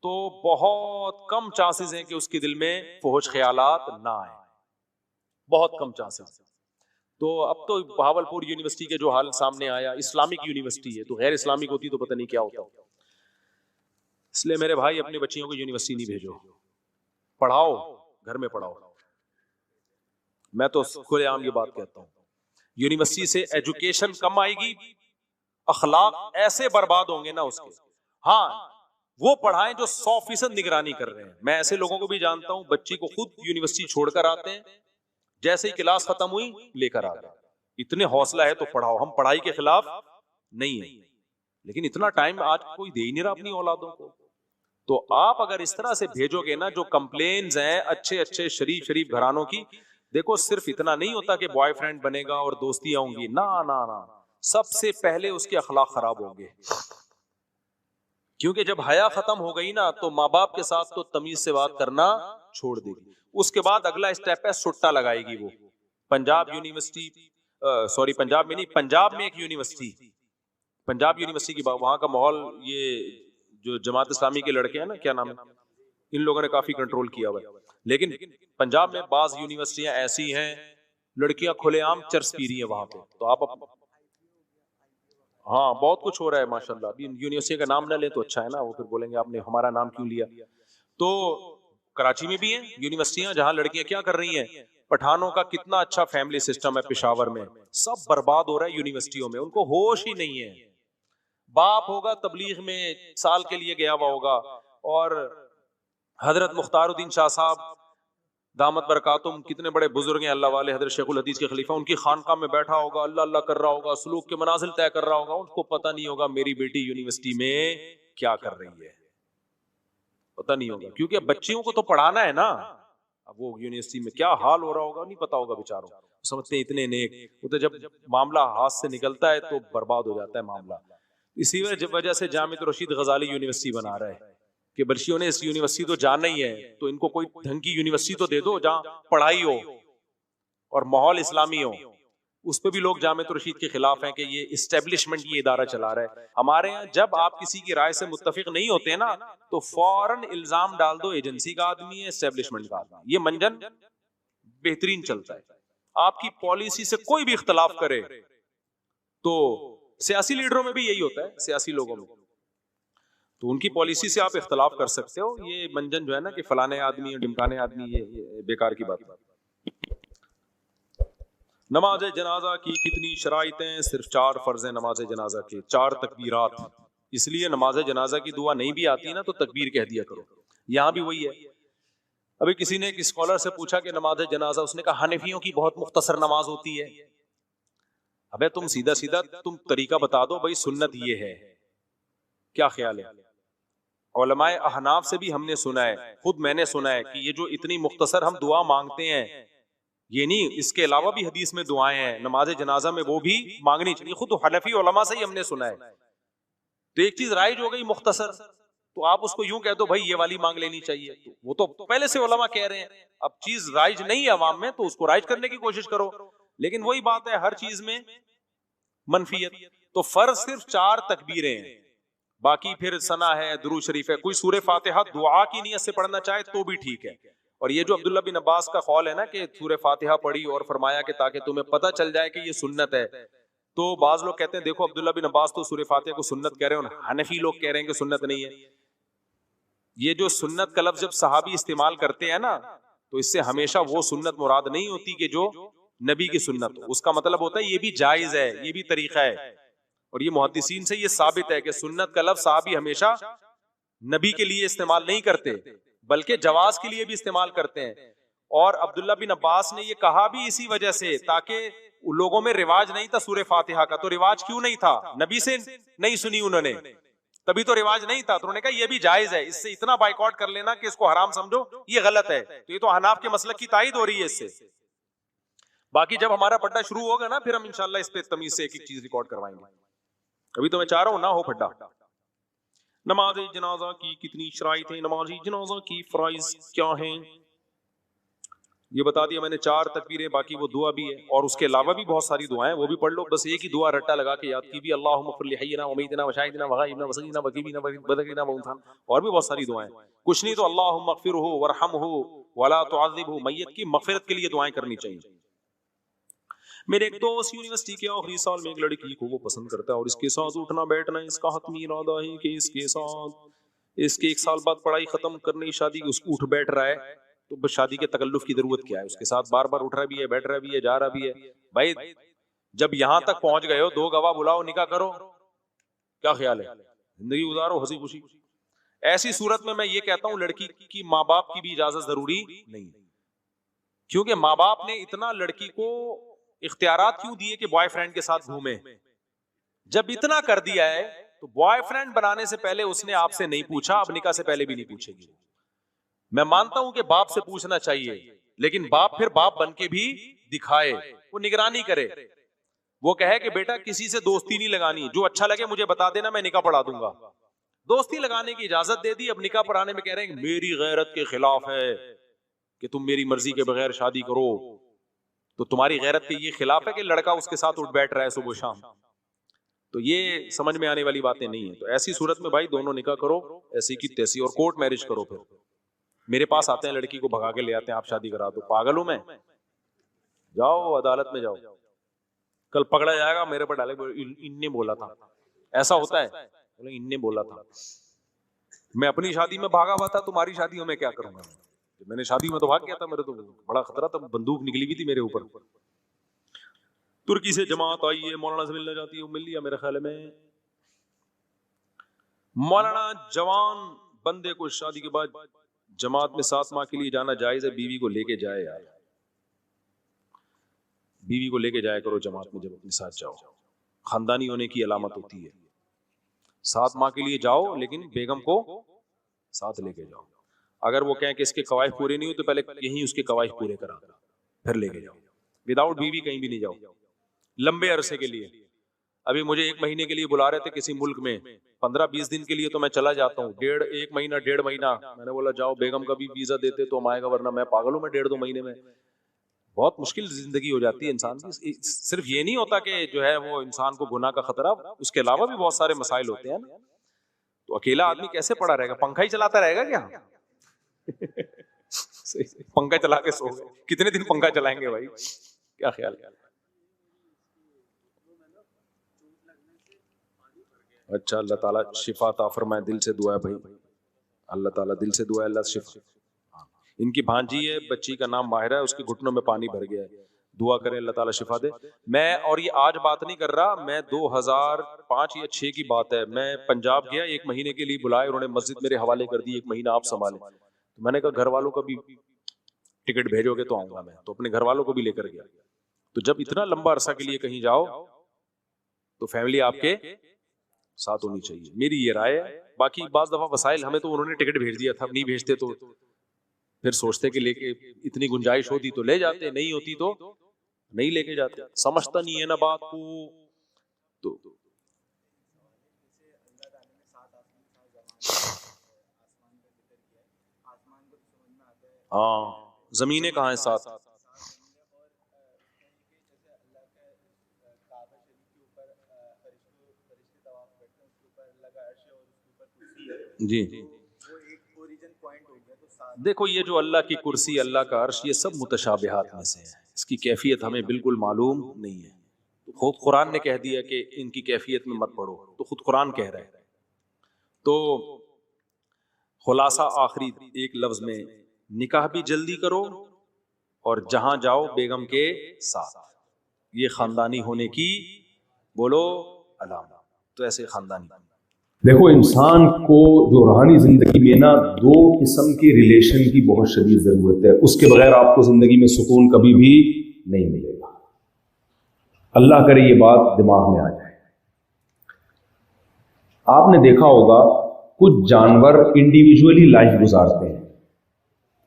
تو بہت کم چانسز ہیں کہ اس کے دل میں فحش خیالات نہ آئیں, بہت کم چانسز. تو اب تو بہاولپور یونیورسٹی کے جو حال سامنے آیا, اسلامک یونیورسٹی ہے, تو غیر اسلامک ہوتی تو پتہ نہیں کیا ہوتا. اس لیے میرے بھائی اپنی بچیوں کو یونیورسٹی نہیں بھیجو, پڑھاؤ, گھر میں پڑھاؤ. میں تو کھلے عام یہ بات کہتا ہوں, یونیورسٹی سے ایجوکیشن کم آئے گی, اخلاق ایسے برباد ہوں گے نا اس کے. ہاں وہ پڑھائیں جو 100% نگرانی کر رہے ہیں. میں ایسے لوگوں کو بھی جانتا ہوں بچی کو خود یونیورسٹی چھوڑ کر آتے ہیں, جیسے ہی کلاس ختم ہوئی لے کر آ گئے. اتنے حوصلہ ہے تو پڑھاؤ, ہم پڑھائی کے خلاف نہیں ہیں, لیکن اتنا ٹائم آج کوئی دے ہی نہیں رہا اپنی اولادوں کو. تو آپ اگر اس طرح سے بھیجو گے نا, جو کمپلینز ہیں اچھے شریف گھرانوں کی, دیکھو صرف اتنا نہیں ہوتا کہ بوائے فرینڈ بنے گا اور دوستیاں ہوں گی, نہ, سب سے پہلے اس کے اخلاق خراب ہوں گے. کیونکہ جب حیا ختم ہو گئی نا تو ماں باپ کے ساتھ تو تمیز سے بات کرنا چھوڑ دے گی. اس کے بعد اگلا اسٹیپ ہے سٹا لگائے گی. وہ پنجاب یونیورسٹی, سوری پنجاب میں نہیں, پنجاب میں ایک یونیورسٹی, پنجاب یونیورسٹی کی, وہاں کا ماحول, یہ جو جماعت اسلامی کے لڑکے ہیں نا, کیا نام ہے, ان لوگوں نے کافی کنٹرول کیا ہوا ہے. لیکن پنجاب میں بعض یونیورسٹیاں ایسی ہیں لڑکیاں کھلے عام چرس پی رہی ہیں وہاں پہ. تو آپ ہاں بہت کچھ ہو رہا ہے ماشاءاللہ. ابھی یونیورسٹی کا نام نہ لیں تو اچھا ہے نا, وہ پھر بولیں گے آپ نے ہمارا نام کیوں لیا. تو کراچی میں بھی ہیں یونیورسٹیاں جہاں لڑکیاں کیا کر رہی ہیں, پٹھانوں کا کتنا اچھا فیملی سسٹم ہے پشاور میں, سب برباد ہو رہا ہے یونیورسٹیوں میں, ان کو ہوش ہی نہیں ہے. باپ ہوگا تبلیغ میں سال کے لیے گیا ہوا ہوگا, اور حضرت مختار الدین شاہ صاحب دامت برکاتہم کتنے بڑے بزرگ ہیں اللہ والے, حضرت شیخ الحدیث کے خلیفہ, ان کی خانقاہ میں بیٹھا ہوگا, اللہ کر رہا ہوگا, سلوک کے منازل طے کر رہا ہوگا. ان کو پتہ نہیں ہوگا میری بیٹی یونیورسٹی میں کیا کر رہی ہے, پتہ نہیں ہوگا, کیونکہ بچیوں کو تو پڑھانا ہے نا. اب وہ یونیورسٹی میں کیا حال ہو رہا ہوگا نہیں پتا ہوگا بیچاروں, سمجھتے ہیں اتنے نیک, وہ تو جب معاملہ ہاتھ سے نکلتا ہے تو برباد ہو جاتا ہے معاملہ. اسی وجہ سے جامعہ رشید غزالی یونیورسٹی بنا رہا ہے کہ بچیوں نے اس یونیورسٹی تو جانا ہی ہے, تو ان کو کوئی ڈھنگ کی یونیورسٹی تو دے دو جہاں پڑھائی ہو اور ماحول اسلامی ہو. اس پہ بھی لوگ جامعہ رشید کے خلاف ہیں کہ یہ اسٹیبلشمنٹ یہ ادارہ چلا رہا ہے. ہمارے یہاں جب آپ کسی کی رائے سے متفق نہیں ہوتے نا تو فوراً الزام ڈال دو ایجنسی کا آدمی ہے, اسٹیبلشمنٹ کا آدمی. یہ منجن بہترین چلتا ہے. آپ کی پالیسی سے کوئی بھی اختلاف کرے تو سیاسی لیڈروں میں بھی یہی ہوتا ہے، سیاسی لوگوں میں، تو ان کی پالیسی سے آپ اختلاف کر سکتے ہو. یہ منجن جو ہے نا کہ فلانے آدمی اور ڈمکانے آدمی، یہ بیکار کی بات ہے. نماز جنازہ کی کتنی شرائطیں؟ صرف 4 فرض ہیں نماز جنازہ کے، 4 تکبیرات. اس لیے نماز جنازہ کی دعا نہیں بھی آتی نا تو تکبیر کہہ دیا کرو. یہاں بھی وہی ہے. ابھی کسی نے ایک اسکالر سے پوچھا کہ نماز جنازہ، اس نے کہا حنفیوں کی بہت مختصر نماز ہوتی ہے. ابے تم سیدھا سیدھا تم طریقہ بتا دو بھائی، سنت یہ ہے. کیا خیال ہے؟ علماء احناف سے بھی ہم نے سنا ہے، خود میں نے سنا ہے کہ یہ جو اتنی مختصر ہم دعا مانگتے ہیں، یہ نہیں، اس کے علاوہ بھی حدیث میں دعائیں ہیں نماز جنازہ میں، وہ بھی مانگنی چاہیے. خود حنفی علماء سے ہی ہم نے سنا ہے. تو ایک چیز رائج ہو گئی مختصر، تو آپ اس کو یوں کہہ دو بھائی یہ والی مانگ لینی چاہیے. وہ تو پہلے سے علماء کہہ رہے ہیں. اب چیز رائج نہیں ہے عوام میں تو اس کو رائج کرنے کی کوشش کرو. لیکن وہی بات ہے، ہر چیز میں منفیت. تو فرض صرف 4 تکبیریں ہیں، باقی پھر ثنا ہے، درود شریف ہے. کوئی سورہ فاتحہ دعا کی نیت سے پڑھنا چاہے تو بھی ٹھیک ہے. اور یہ جو عبداللہ بن عباس کا قول ہے نا کہ سورہ فاتحہ پڑھی اور فرمایا کہ تاکہ تمہیں پتہ چل جائے کہ یہ سنت ہے، تو بعض لوگ کہتے ہیں دیکھو عبداللہ بن عباس تو سورہ فاتحہ کو سنت کہہ رہے ہیں، اور حنفی لوگ کہہ رہے ہیں کہ سنت نہیں ہے. یہ جو سنت کا لفظ جب صحابی استعمال کرتے ہیں نا تو اس سے ہمیشہ وہ سنت مراد نہیں ہوتی کہ جو نبی کی سنت ہو. اس کا مطلب ہوتا ہے یہ بھی جائز ہے، یہ بھی طریقہ ہے. اور یہ محدثین سے یہ ثابت ہے کہ سنت کا لفظ صحابی ہمیشہ نبی کے لیے استعمال نہیں کرتے بلکہ جواز کے لیے بھی استعمال کرتے ہیں. اور عبداللہ بن عباس نے یہ کہا بھی اسی وجہ سے تاکہ لوگوں میں رواج نہیں تھا سورہ فاتحہ کا. تو رواج کیوں نہیں تھا؟ نبی سے نہیں سنی انہوں نے، تبھی تو رواج نہیں تھا. تو انہوں نے کہا یہ بھی جائز ہے، اس سے اتنا بائیکاٹ کر لینا کہ اس کو حرام سمجھو یہ غلط ہے. تو یہ تو حناف کے مسلک کی تائید ہو رہی ہے اس سے. باقی جب ہمارا پڈا شروع ہوگا نا پھر ہم انشاءاللہ اس پہ تمیز سے ایک ایک چیز ریکارڈ کروائیں گے. ابھی تو میں چاہ رہا ہوں نہ ہو پڈا. نماز جنازہ کی کتنی شرائط ہیں؟ نماز جنازہ کی فرائض کیا ہیں؟ یہ بتا دیا میں نے، 4 تکبیریں، باقی وہ دعا بھی ہے. اور اس کے علاوہ بھی بہت ساری دعائیں، وہ بھی پڑھ لو. بس ایک ہی دعا رٹا لگا کے یاد کی بھی، اللہم اغفر لحینا ومیتنا وشاہدنا وغائبنا وصغیرنا وکبیرنا وبدرنا وانثانا. اور بھی بہت ساری دعائیں. کچھ نہیں تو اللہم اغفرہ ورحمہ ولا تعذبہ. میت کی مغفرت کے لیے دعائیں کرنی چاہیے. میرے ایک دوست یونیورسٹی کے آخری سال میں ایک لڑکی کو وہ پسند کرتا ہے اور اس کے ساتھ اٹھنا بیٹھنا اس کا حتمی ارادہ ہے کہ اس کے ساتھ اس کے 1 سال بعد پڑھائی ختم کرنے شادی، اس کو اٹھ بیٹھ رہا ہے. تو بس شادی کے تکلف کی ضرورت کیا ہے؟ اس کے ساتھ بار بار اٹھ رہا بھی ہے، بیٹھ رہا بھی ہے، جا رہا بھی ہے. بھائی جب یہاں تک پہنچ گئے ہو 2 گواہ بلاؤ، نکاح کرو. کیا خیال ہے؟ زندگی گزارو ہنسی خوشی. ایسی صورت میں یہ کہتا ہوں لڑکی کی ماں باپ کی بھی اجازت ضروری نہیں، کیونکہ ماں باپ نے اتنا لڑکی کو اختیارات کیوں دیے کہ بوائے فرینڈ کے ساتھ گھومے؟ جب اتنا کر دیا ہے تو بوائے فرینڈ بنانے سے پہلے اس نے آپ سے نہیں پوچھا، اب نکاح سے پہلے بھی نہیں پوچھے گی. میں مانتا ہوں کہ باپ سے پوچھنا چاہیے، لیکن باپ پھر باپ بن کے بھی دکھائے، وہ نگرانی کرے. وہ کہے کہ بیٹا کسی سے دوستی نہیں لگانی، جو اچھا لگے مجھے بتا دینا، میں نکاح پڑھا دوں گا. دوستی لگانے کی اجازت دے دی، اب نکاح پڑھانے میں کہہ رہے ہیں کہ میری غیرت کے خلاف ہے کہ تم میری مرضی کے بغیر شادی کرو. تو تمہاری غیرت کے یہ خلاف ہے کہ لڑکا اس کے ساتھ اٹھ بیٹھ رہا ہے صبح شام. تو یہ سمجھ میں آنے والی باتیں نہیں ہیں. تو ایسی صورت میں بھائی دونوں نکاح کرو ایسی کی تیسی، اور کورٹ میرج کرو. پھر میرے پاس آتے ہیں لڑکی کو بھگا کے لے آتے ہیں، آپ شادی کرا دو. پاگل ہوں میں؟ جاؤ عدالت میں جاؤ، کل پکڑا جائے گا میرے پر ڈالے ان نے بولا تھا. ایسا ہوتا ہے، ان نے بولا تھا. میں اپنی شادی میں بھاگا ہوا تھا، تمہاری شادیوں میں کیا کروں گا؟ میں نے شادی میں تو بھاگ گیا تھا، میرے تو بڑا خطرہ تھا، بندوق نکلی ہوئی تھی میرے اوپر. ترکی سے جماعت آئی ہے، مولانا سے ملنا چاہتی ہے، مل لیا میرے خیال میں. مولانا جوان بندے کو شادی کے بعد جماعت میں 7 ماہ کے لیے جانا جائز ہے؟ بیوی کو لے کے جائے یار، بیوی کو لے کے جایا کرو جماعت میں جب اپنے ساتھ جاؤ. خاندانی ہونے کی علامت ہوتی ہے. 7 ماہ کے لیے جاؤ لیکن بیگم کو ساتھ لے کے جاؤ. اگر وہ کہیں کہ اس کے قواعد پورے نہیں ہوئے تو پہلے یہیں اس کے قواعد پورے کرا دو، پھر لے کے جاؤ. وداؤٹ بیوی کہیں بھی نہیں جاؤ لمبے عرصے کے لیے. ابھی مجھے 1 مہینے کے لیے بلا رہے تھے کسی ملک میں، 15-20 دن کے لیے تو میں چلا جاتا ہوں، 1 مہینہ 1.5 مہینہ. میں نے بولا جاؤ، بیگم کا بھی ویزا دیتے تو ہم آئے گا، ورنہ میں پاگل ہوں میں 1.5-2 مہینے میں. بہت مشکل زندگی ہو جاتی ہے انسان کی. صرف یہ نہیں ہوتا کہ جو ہے وہ انسان کو گناہ کا خطرہ، اس کے علاوہ بھی بہت سارے مسائل ہوتے ہیں. تو اکیلا آدمی کیسے پڑا رہے گا؟ پنکھا ہی چلاتا رہے گا کیا؟ پنکھا چلا کے سو گئے، کتنے دن پنکھا چلائیں گے بھائی؟ کیا خیال ہے؟ اچھا، اللہ تعالیٰ شفا عطا فرمائے، دل سے دعا ہے بھائی، اللہ تعالیٰ دل سے دعا ہے، اللہ شفا. ان کی بھانجی ہے، بچی کا نام ماہرہ ہے، اس کے گھٹنوں میں پانی بھر گیا ہے، دعا کریں اللہ تعالیٰ شفا دے. میں اور یہ آج بات نہیں کر رہا، میں 2005 یا 6 کی بات ہے، میں پنجاب گیا، 1 مہینے کے لیے بلائے، انہوں نے مسجد میرے حوالے کر دی، 1 مہینہ آپ سنبھالیں. تو میں نے کہا گھر والوں کا بھی ٹکٹ بھیجو گے تو آؤں گا میں، تو اپنے گھر والوں کو بھی لے کر گیا. تو جب اتنا لمبا عرصہ کے لیے کہیں جاؤ تو فیملی آپ کے ساتھ ہونی چاہیے، میری یہ رائے ہے. باقی بعض دفعہ وسائل ہمیں تو انہوں نے ٹکٹ بھیج دیا تھا، نہیں بھیجتے تو پھر سوچتے کہ لے کے اتنی گنجائش ہوتی تو لے جاتے، نہیں ہوتی تو نہیں لے کے جاتے. سمجھتا نہیں ہے نا بات کو. تو ہاں، زمینیں کہاں ہیں ساتھ؟ جی دیکھو، یہ جو اللہ کی کرسی، اللہ کا عرش، یہ سب متشابہات میں سے ہیں، اس کی کیفیت ہمیں بالکل معلوم نہیں ہے. خود قرآن نے کہہ دیا کہ ان کی کیفیت میں مت پڑھو، تو خود قرآن کہہ رہا ہے. تو خلاصہ آخری ایک لفظ میں، نکاح بھی جلدی کرو اور جہاں جاؤ بیگم کے ساتھ. یہ خاندانی ہونے کی بولو علامت. تو ایسے خاندانی. دیکھو، انسان کو جو روحانی زندگی میں نا 2 قسم کی ریلیشن کی بہت شدید ضرورت ہے، اس کے بغیر آپ کو زندگی میں سکون کبھی بھی نہیں ملے گا. اللہ کرے یہ بات دماغ میں آ جائے. آپ نے دیکھا ہوگا کچھ جانور انڈیویجولی لائف گزارتے ہیں،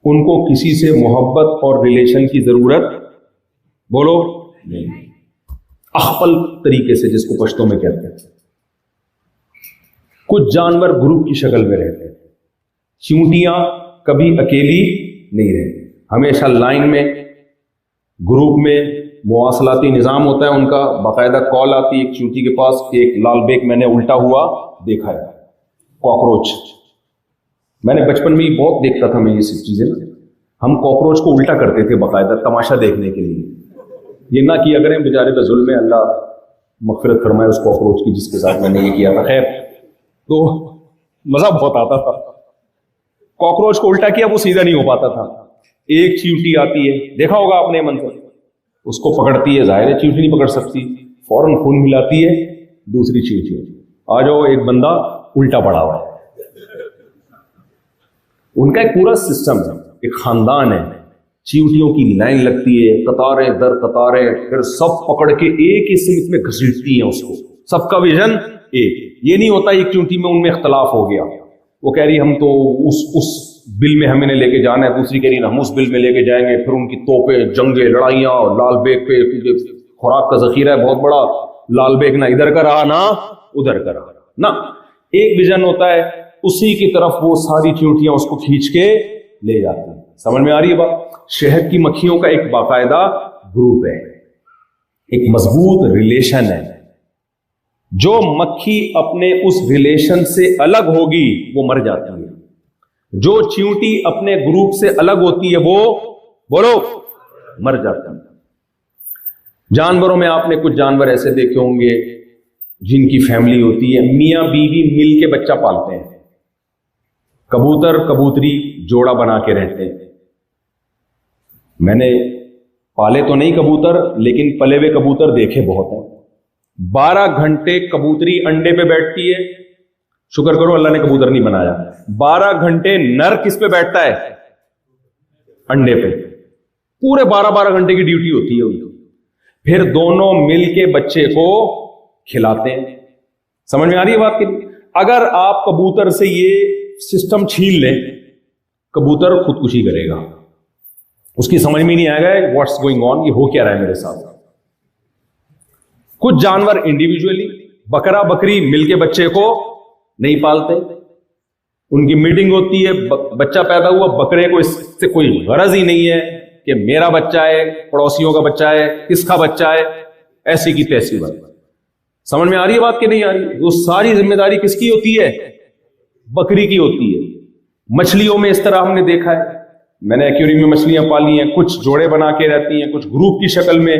ان کو کسی سے محبت اور ریلیشن کی ضرورت بولو نہیں، اخپل طریقے سے، جس کو پشتوں میں کہتے ہیں. کچھ جانور گروپ کی شکل میں رہتے ہیں. چیونٹیاں کبھی اکیلی نہیں رہتی، ہمیشہ لائن میں، گروپ میں. مواصلاتی نظام ہوتا ہے ان کا، باقاعدہ کال آتی ہے ایک چیونٹی کے پاس. ایک لال بیگ میں نے الٹا ہوا دیکھا ہے، کاکروچ. میں نے بچپن میں ہی بہت دیکھتا تھا میں یہ سب چیزیں. ہم کاکروچ کو الٹا کرتے تھے باقاعدہ تماشا دیکھنے کے لیے. یہ نہ کیا کریں، بیچارے پہ ظلم ہے، اللہ مغفرت فرمائے اس کاکروچ کی جس کے ساتھ میں نے یہ کیا تھا. خیر، تو مزہ بہت آتا تھا. کاکروچ کو الٹا کیا، وہ سیدھا نہیں ہو پاتا تھا. ایک چیونٹی آتی ہے، دیکھا ہوگا آپ نے منظر، اس کو پکڑتی ہے، ظاہر ہے چیونٹی نہیں پکڑ سکتی، فوراً خون ملاتی ہے دوسری چیونٹی. آ جاؤ، ایک بندہ الٹا پڑا ہوا ہے. ان کا ایک پورا سسٹم ہے، ایک خاندان ہے. چیونٹیوں کی لائن لگتی ہے، قطاریں در قطاریں، پھر سب پکڑ کے ایک ہی سمت میں گھسیٹتی ہیں اس کو. سب کا ویژن ایک. یہ نہیں ہوتا ایک چیونٹی میں ان میں اختلاف ہو گیا، وہ کہہ رہی ہم تو اس بل میں ہمیں نے لے کے جانا ہے، دوسری کہہ رہی ہم اس بل میں لے کے جائیں گے. پھر ان کی توپیں، جنگیں، لڑائیاں. لال بیگ پہ خوراک کا ذخیرہ ہے بہت بڑا، لال بیگ نہ ادھر کا رہا نہ ادھر کا رہا. نہ ایک ویژن ہوتا ہے، اسی کی طرف وہ ساری چیونٹیاں اس کو کھینچ کے لے جاتی ہیں. سمجھ میں آ رہی ہے بات؟ شہد کی مکھیوں کا ایک باقاعدہ گروپ ہے، ایک مضبوط ریلیشن ہے. جو مکھی اپنے اس ریلیشن سے الگ ہوگی وہ مر جاتی ہے. جو چیونٹی اپنے گروپ سے الگ ہوتی ہے وہ بولو مر جاتا ہے. جانوروں میں آپ نے کچھ جانور ایسے دیکھے ہوں گے جن کی فیملی ہوتی ہے، میاں بیوی مل کے بچہ پالتے ہیں. کبوتر کبوتری جوڑا بنا کے رہتے ہیں. میں نے پالے تو نہیں کبوتر، لیکن پلے ہوئے کبوتر دیکھے بہت ہیں. 12 گھنٹے کبوتری انڈے پہ بیٹھتی ہے. شکر کرو اللہ نے کبوتر نہیں بنایا. 12 گھنٹے نر کس پہ بیٹھتا ہے؟ انڈے پہ. پورے 12 گھنٹے کی ڈیوٹی ہوتی ہے ان کی. پھر دونوں مل کے بچے کو کھلاتے ہیں. سمجھ میں آ رہی ہے بات کی؟ اگر آپ کبوتر سے یہ سسٹم چھین لیں، کبوتر خودکشی کرے گا. اس کی سمجھ میں نہیں آئے گا واٹس گوئنگ آن، یہ ہو کیا رہا ہے میرے ساتھ. کچھ جانور انڈیویجولی، بکرا بکری مل کے بچے کو نہیں پالتے. ان کی میٹنگ ہوتی ہے، بچہ پیدا ہوا، بکرے کو اس سے کوئی غرض ہی نہیں ہے کہ میرا بچہ ہے، پڑوسیوں کا بچہ ہے، کس کا بچہ ہے، ایسی کی تیسی بات. سمجھ میں آ رہی ہے بات کہ نہیں آ رہی؟ وہ ساری ذمہ داری کس کی ہوتی ہے؟ بکری کی ہوتی ہے. مچھلیوں میں اس طرح ہم نے دیکھا ہے، میں نے ایکویریم میں مچھلیاں پالی ہیں، کچھ جوڑے بنا کے رہتی ہیں، کچھ گروپ کی شکل میں.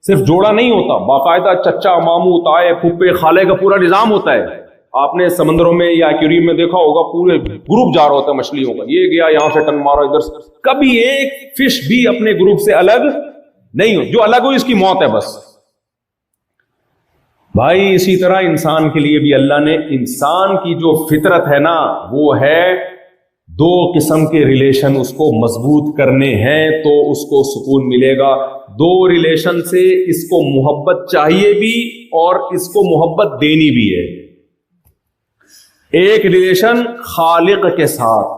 صرف جوڑا نہیں ہوتا، باقاعدہ چچا، ماموں، تائے، پھپھے، خالے کا پورا نظام ہوتا ہے. آپ نے سمندروں میں یا ایکویریم میں دیکھا ہوگا، پورے گروپ جا رہا ہوتا ہے مچھلیوں کا، یہ گیا یہاں سے ٹن مارا ادھر سے. کبھی ایک فش بھی اپنے گروپ سے الگ نہیں ہو، جو الگ ہوئی اس کی موت ہے بس. بھائی اسی طرح انسان کے لیے بھی اللہ نے، انسان کی جو فطرت ہے نا، وہ ہے دو قسم کے ریلیشن اس کو مضبوط کرنے ہیں تو اس کو سکون ملے گا. دو ریلیشن سے اس کو محبت چاہیے بھی اور اس کو محبت دینی بھی ہے. ایک ریلیشن خالق کے ساتھ،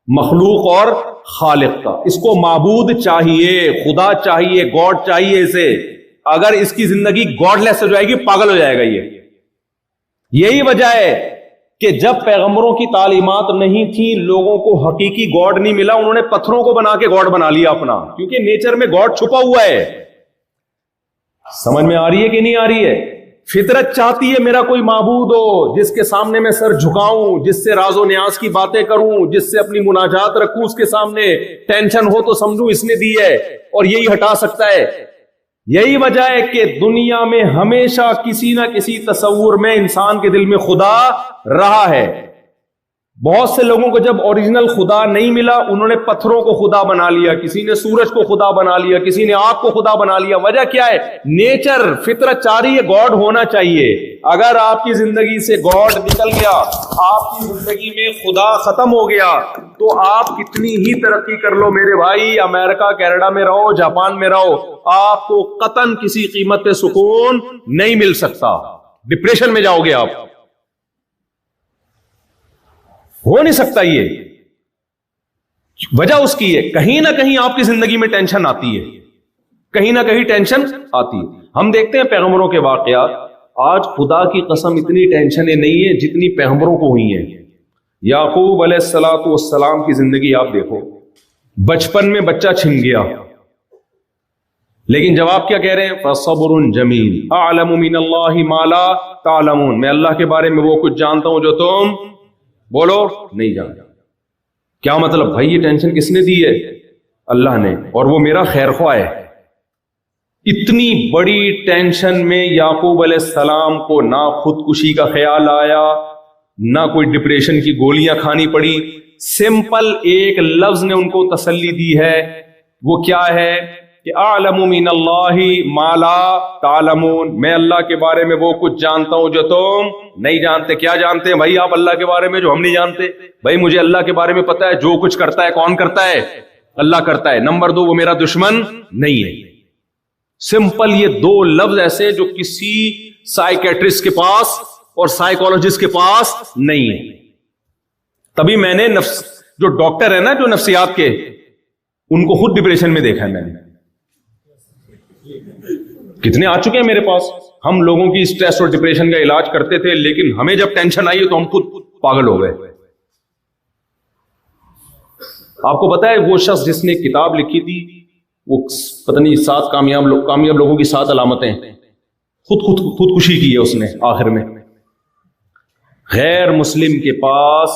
مخلوق اور خالق کا. اس کو معبود چاہیے، خدا چاہیے، گاڈ چاہیے اسے. اگر اس کی زندگی گاڈ لیس ہو جائے گی، پاگل ہو جائے گا. یہی وجہ ہے کہ جب پیغمبروں کی تعلیمات نہیں تھیں، لوگوں کو حقیقی گاڈ نہیں ملا، انہوں نے پتھروں کو بنا کے گاڈ بنا لیا اپنا، کیونکہ نیچر میں گاڈ چھپا ہوا ہے. سمجھ میں آ رہی ہے کہ نہیں آ رہی ہے؟ فطرت چاہتی ہے میرا کوئی معبود ہو جس کے سامنے میں سر جھکاؤں، جس سے راز و نیاز کی باتیں کروں، جس سے اپنی مناجات رکھوں اس کے سامنے. ٹینشن ہو تو سمجھوں اس نے دی ہے اور یہی ہٹا سکتا ہے. یہی وجہ ہے کہ دنیا میں ہمیشہ کسی نہ کسی تصور میں انسان کے دل میں خدا رہا ہے. بہت سے لوگوں کو جب اوریجنل خدا نہیں ملا، انہوں نے پتھروں کو خدا بنا لیا، کسی نے سورج کو خدا بنا لیا، کسی نے آگ کو خدا بنا لیا. وجہ کیا ہے؟ نیچر، فطرت چاہ رہی ہے گاڈ ہونا چاہیے. اگر آپ کی زندگی سے گاڈ نکل گیا، آپ کی زندگی میں خدا ختم ہو گیا، تو آپ کتنی ہی ترقی کر لو میرے بھائی، امریکہ، کینیڈا میں رہو، جاپان میں رہو، آپ کو قطعاً کسی قیمت پہ سکون نہیں مل سکتا. ڈپریشن میں جاؤ گے آپ، ہو نہیں سکتا. یہ وجہ اس کی ہے، کہیں نہ کہیں آپ کی زندگی میں ٹینشن آتی ہے، کہیں نہ کہیں ٹینشن آتی ہے. ہم دیکھتے ہیں پیغمبروں کے واقعات، آج خدا کی قسم اتنی ٹینشنیں نہیں ہیں جتنی پیغمبروں کو ہوئی ہیں. یعقوب علیہ الصلوۃ والسلام کی زندگی آپ دیکھو، بچپن میں بچہ چھن گیا، لیکن جواب کیا کہہ رہے ہیں؟ فَصَبْرٌ جَمِيلٌ أَعْلَمُ مِنَ اللَّهِ مَا لَا تَعْلَمُونَ. میں اللہ کے بارے میں وہ کچھ جانتا ہوں جو تم بولو نہیں جانتا. کیا مطلب بھائی؟ یہ ٹینشن کس نے دی ہے؟ اللہ نے، اور وہ میرا خیر خواہ ہے. اتنی بڑی ٹینشن میں یعقوب علیہ السلام کو نہ خودکشی کا خیال آیا، نہ کوئی ڈپریشن کی گولیاں کھانی پڑی. سمپل ایک لفظ نے ان کو تسلی دی ہے، وہ کیا ہے کہ اعلم من اللہ ما لا تعلمون. میں اللہ کے بارے میں وہ کچھ جانتا ہوں جو تم نہیں جانتے. کیا جانتے ہیں بھائی آپ اللہ کے بارے میں جو ہم نہیں جانتے؟ بھائی مجھے اللہ کے بارے میں پتا ہے، جو کچھ کرتا ہے کون کرتا ہے؟ اللہ کرتا ہے. نمبر 2، وہ میرا دشمن نہیں ہے. سمپل یہ دو لفظ ایسے جو کسی سائیکیٹرسٹ کے پاس اور سائیکولوجسٹ کے پاس نہیں ہے. تبھی میں نے جو ڈاکٹر ہے نا، جو نفسیات کے، ان کو خود ڈپریشن میں دیکھا ہے میں نے. کتنے آ چکے ہیں میرے پاس. ہم لوگوں کی اسٹریس اور ڈپریشن کا علاج کرتے تھے، لیکن ہمیں جب ٹینشن آئی تو ہم خود پاگل ہو گئے. آپ کو پتا ہے وہ شخص جس نے کتاب لکھی تھی، وہ پتہ نہیں 7 کامیاب لوگوں کی 7 علامتیں، خودکشی کی ہے اس نے آخر میں. غیر مسلم کے پاس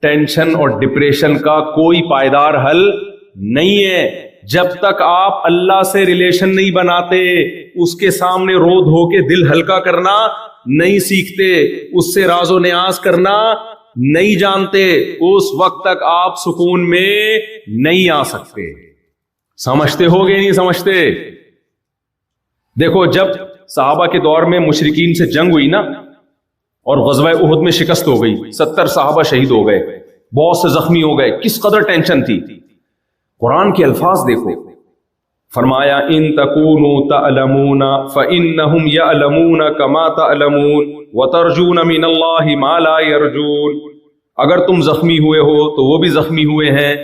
ٹینشن اور ڈپریشن کا کوئی پائیدار حل نہیں ہے. جب تک آپ اللہ سے ریلیشن نہیں بناتے، اس کے سامنے رو دھو کے دل ہلکا کرنا نہیں سیکھتے، اس سے راز و نیاز کرنا نہیں جانتے، اس وقت تک آپ سکون میں نہیں آ سکتے. سمجھتے ہو گے نہیں سمجھتے؟ دیکھو جب صحابہ کے دور میں مشرکین سے جنگ ہوئی نا، اور غزوہ احد میں شکست ہو گئی، 70 صحابہ شہید ہو گئے، بہت سے زخمی ہو گئے، کس قدر ٹینشن تھی. قرآن کے الفاظ دیکھو، فرمایا ان تکونوا تعلمون فانہم یعلمون کما تعلمون وترجون من اللہ ما لا یرجون. اگر تم زخمی ہوئے ہو تو وہ بھی زخمی ہوئے ہیں.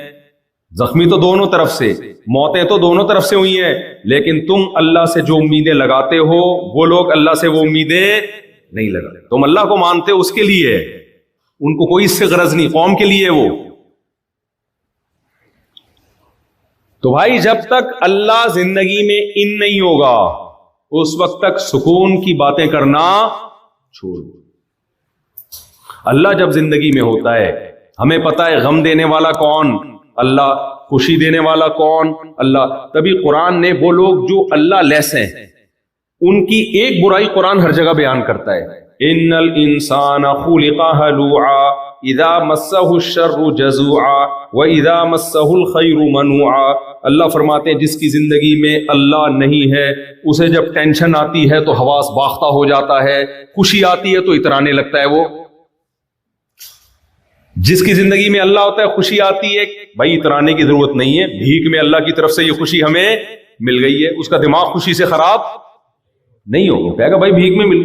زخمی تو دونوں طرف سے، موتیں تو دونوں طرف سے ہوئی ہیں، لیکن تم اللہ سے جو امیدیں لگاتے ہو وہ لوگ اللہ سے وہ امیدیں نہیں لگاتے. تم اللہ کو مانتے ہو، اس کے لیے، ان کو کوئی اس سے غرض نہیں، قوم کے لیے وہ. تو بھائی جب تک اللہ زندگی میں ان نہیں ہوگا، اس وقت تک سکون کی باتیں کرنا چھوڑ. اللہ جب زندگی میں ہوتا ہے، ہمیں پتا ہے غم دینے والا کون؟ اللہ. خوشی دینے والا کون؟ اللہ. تبھی قرآن نے وہ لوگ جو اللہ لیس ہیں ان کی ایک برائی قرآن ہر جگہ بیان کرتا ہے. ان الانسان خلق ہلوعا اذا مسہ الشر جزوعا واذا مسہ الخیر منوعا. اللہ فرماتے ہیں جس کی زندگی میں اللہ نہیں ہے اسے جب ٹینشن آتی ہے تو حواس باختہ ہو جاتا ہے, خوشی آتی ہے تو اترانے لگتا ہے. وہ جس کی زندگی میں اللہ ہوتا ہے خوشی آتی ہے, بھائی اترانے کی ضرورت نہیں ہے, بھیک میں اللہ کی طرف سے یہ خوشی ہمیں مل گئی ہے. اس کا دماغ خوشی سے خراب نہیں ہوگا, کہے گا بھائی بھیک میں مل.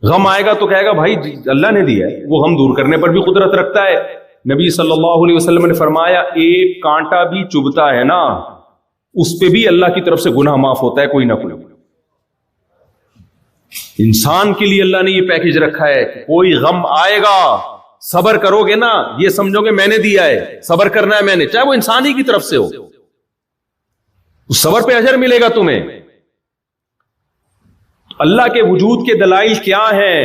غم آئے گا تو کہے گا بھائی اللہ نے دیا ہے, وہ غم دور کرنے پر بھی قدرت رکھتا ہے. نبی صلی اللہ علیہ وسلم نے فرمایا ایک کانٹا بھی چبھتا ہے نا اس پہ بھی اللہ کی طرف سے گناہ معاف ہوتا ہے کوئی نہ کوئی. انسان کے لیے اللہ نے یہ پیکج رکھا ہے کہ کوئی غم آئے گا صبر کرو گے نا, یہ سمجھو گے میں نے دیا ہے, صبر کرنا ہے میں نے, چاہے وہ انسان ہی کی طرف سے ہو, اس صبر پہ اجر ملے گا تمہیں. اللہ کے وجود کے دلائل کیا ہیں,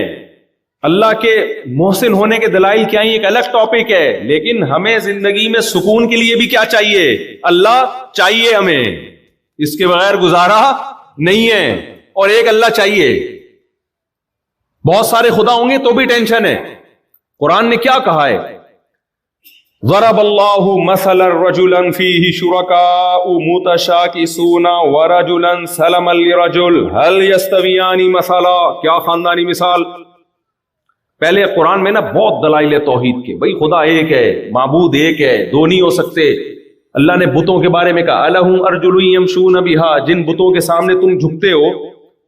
اللہ کے محسن ہونے کے دلائل کیا ہیں, ایک الگ ٹاپک ہے. لیکن ہمیں زندگی میں سکون کے لیے بھی کیا چاہیے؟ اللہ چاہیے ہمیں, اس کے بغیر گزارا نہیں ہے. اور ایک اللہ چاہیے. بہت سارے خدا ہوں گے تو بھی ٹینشن ہے. قرآن نے کیا کہا ہے؟ ضرب اللہ مثلا رجلا فیہ شرکاء متشاکسون ورجلا سلما لرجل هل یستویان مثلا. کیا خاندانی مثال. پہلے قرآن میں نا بہت دلائل توحید کے, بھائی خدا ایک ہے, معبود ایک ہے, دو نہیں ہو سکتے. اللہ نے بتوں کے بارے میں کہا الہم ارجل یمشون بہا, جن بتوں کے سامنے تم جھکتے ہو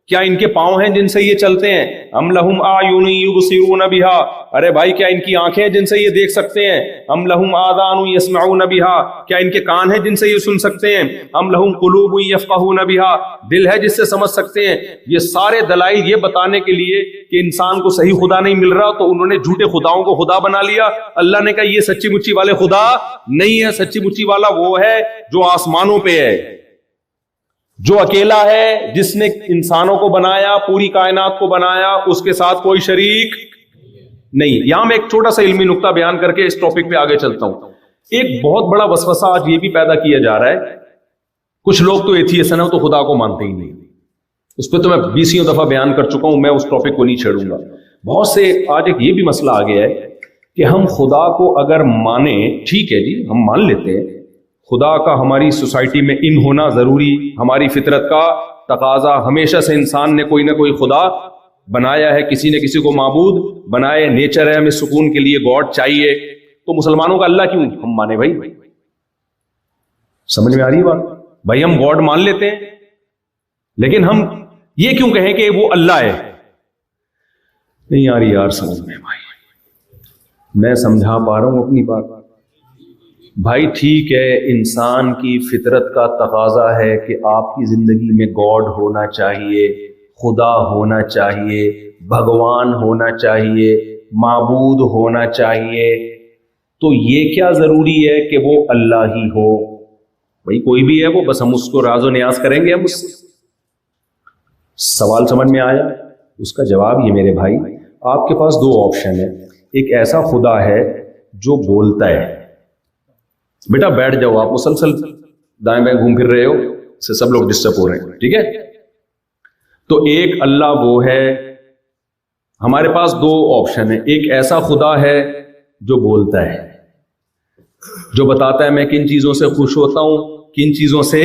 کیا ان کے پاؤں ہیں جن سے یہ چلتے ہیں؟ ام لہم اعین یبصرون بہا, ارے بھائی کیا ان کی آنکھیں ہیں جن سے یہ دیکھ سکتے ہیں؟ ام لہم آذان یسمعون بہا, کیا ان کے کان ہیں جن سے یہ سن سکتے ہیں؟ ام لہم قلوب یفقہون بہا, دل ہے جس سے سمجھ سکتے ہیں؟ یہ سارے دلائل یہ بتانے کے لیے کہ انسان کو صحیح خدا نہیں مل رہا تو انہوں نے جھوٹے خداؤں کو خدا بنا لیا. اللہ نے کہا یہ سچی مچی والے خدا نہیں ہے, سچی مچی والا وہ ہے جو آسمانوں پہ ہے, جو اکیلا ہے, جس نے انسانوں کو بنایا, پوری کائنات کو بنایا, اس کے ساتھ کوئی شریک نہیں. یہاں میں ایک چھوٹا سا علمی نقطہ بیان کر کے اس ٹاپک پہ آگے چلتا ہوں. ایک بہت بڑا وسوسہ آج یہ بھی پیدا کیا جا رہا ہے, کچھ لوگ تو ایتھیسٹ ہیں تو خدا کو مانتے ہی نہیں. اس پہ تو میں 20 دفعہ بیان کر چکا ہوں, میں اس ٹاپک کو نہیں چھیڑوں گا. بہت سے آج ایک یہ بھی مسئلہ آ گیا ہے کہ ہم خدا کو اگر مانیں, ٹھیک ہے جی ہم مان لیتے ہیں خدا کا ہماری سوسائٹی میں ان ہونا ضروری, ہماری فطرت کا تقاضا, ہمیشہ سے انسان نے کوئی نہ کوئی خدا بنایا ہے, کسی نے کسی کو معبود بنایا, نیچر ہے, ہمیں سکون کے لیے گاڈ چاہیے. تو مسلمانوں کا اللہ کیوں ہم مانے بھائی؟ سمجھ میں آ رہی ہے بات؟ بھائی ہم گاڈ مان لیتے ہیں لیکن ہم یہ کیوں کہیں کہ وہ اللہ ہے؟ نہیں آ رہی یار سمجھ میں بھائی, میں سمجھا پا رہا ہوں اپنی بات. بھائی ٹھیک ہے, انسان کی فطرت کا تقاضا ہے کہ آپ کی زندگی میں گاڈ ہونا چاہیے, خدا ہونا چاہیے, بھگوان ہونا چاہیے, معبود ہونا چاہیے. تو یہ کیا ضروری ہے کہ وہ اللہ ہی ہو؟ بھائی کوئی بھی ہے وہ, بس ہم اس کو راز و نیاز کریں گے. ہم اس سوال سمجھ میں آیا؟ اس کا جواب یہ میرے بھائی, آپ کے پاس 2 آپشن ہیں. ایک ایسا خدا ہے جو بولتا ہے, بیٹا بیٹھ جاؤ, آپ مسلسل دائیں بائیں گھوم پھر رہے ہو, اس سے سب لوگ ڈسٹرب ہو رہے ہیں, ٹھیک ہے. تو ایک اللہ وہ ہے, ہمارے پاس 2 آپشن ہیں. ایک ایسا خدا ہے جو بولتا ہے, جو بتاتا ہے میں کن چیزوں سے خوش ہوتا ہوں, کن چیزوں سے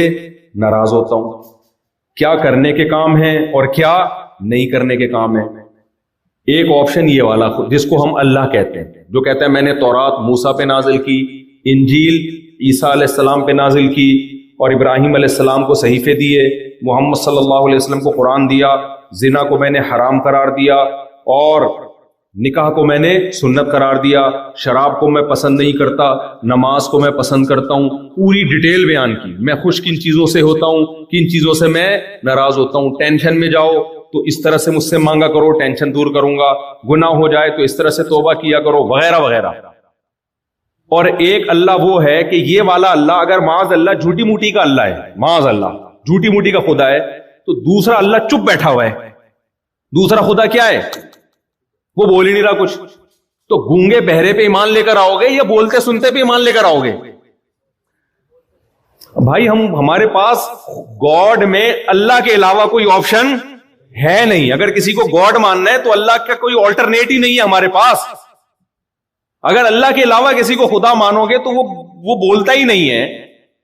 ناراض ہوتا ہوں, کیا کرنے کے کام ہیں اور کیا نہیں کرنے کے کام ہیں. ایک آپشن یہ والا جس کو ہم اللہ کہتے ہیں, جو کہتا ہے میں نے تورات موسیٰ پہ نازل کی, انجیل عیسیٰ علیہ السلام پہ نازل کی, اور ابراہیم علیہ السلام کو صحیفے دیے, محمد صلی اللہ علیہ وسلم کو قرآن دیا, زنا کو میں نے حرام قرار دیا, اور نکاح کو میں نے سنت قرار دیا, شراب کو میں پسند نہیں کرتا, نماز کو میں پسند کرتا ہوں. پوری ڈیٹیل بیان کی, میں خوش کن چیزوں سے ہوتا ہوں, کن چیزوں سے میں ناراض ہوتا ہوں. ٹینشن میں جاؤ تو اس طرح سے مجھ سے مانگا کرو, ٹینشن دور کروں گا. گناہ ہو جائے تو اس طرح سے توبہ کیا کرو, وغیرہ وغیرہ. اور ایک اللہ وہ ہے کہ یہ والا اللہ اگر معاذ اللہ جھوٹی موٹی کا اللہ ہے, معاذ اللہ جھوٹی موٹی کا خدا ہے, تو دوسرا اللہ چپ بیٹھا ہوا ہے. دوسرا خدا کیا ہے؟ وہ بول ہی نہیں رہا کچھ. تو گونگے بہرے پہ ایمان لے کر آؤ گے یا بولتے سنتے پہ ایمان لے کر آؤ گے؟ بھائی ہمارے پاس گاڈ میں اللہ کے علاوہ کوئی آپشن ہے نہیں. اگر کسی کو گاڈ ماننا ہے تو اللہ کا کوئی آلٹرنیٹ ہی نہیں ہے ہمارے پاس. اگر اللہ کے علاوہ کسی کو خدا مانو گے تو وہ بولتا ہی نہیں ہے.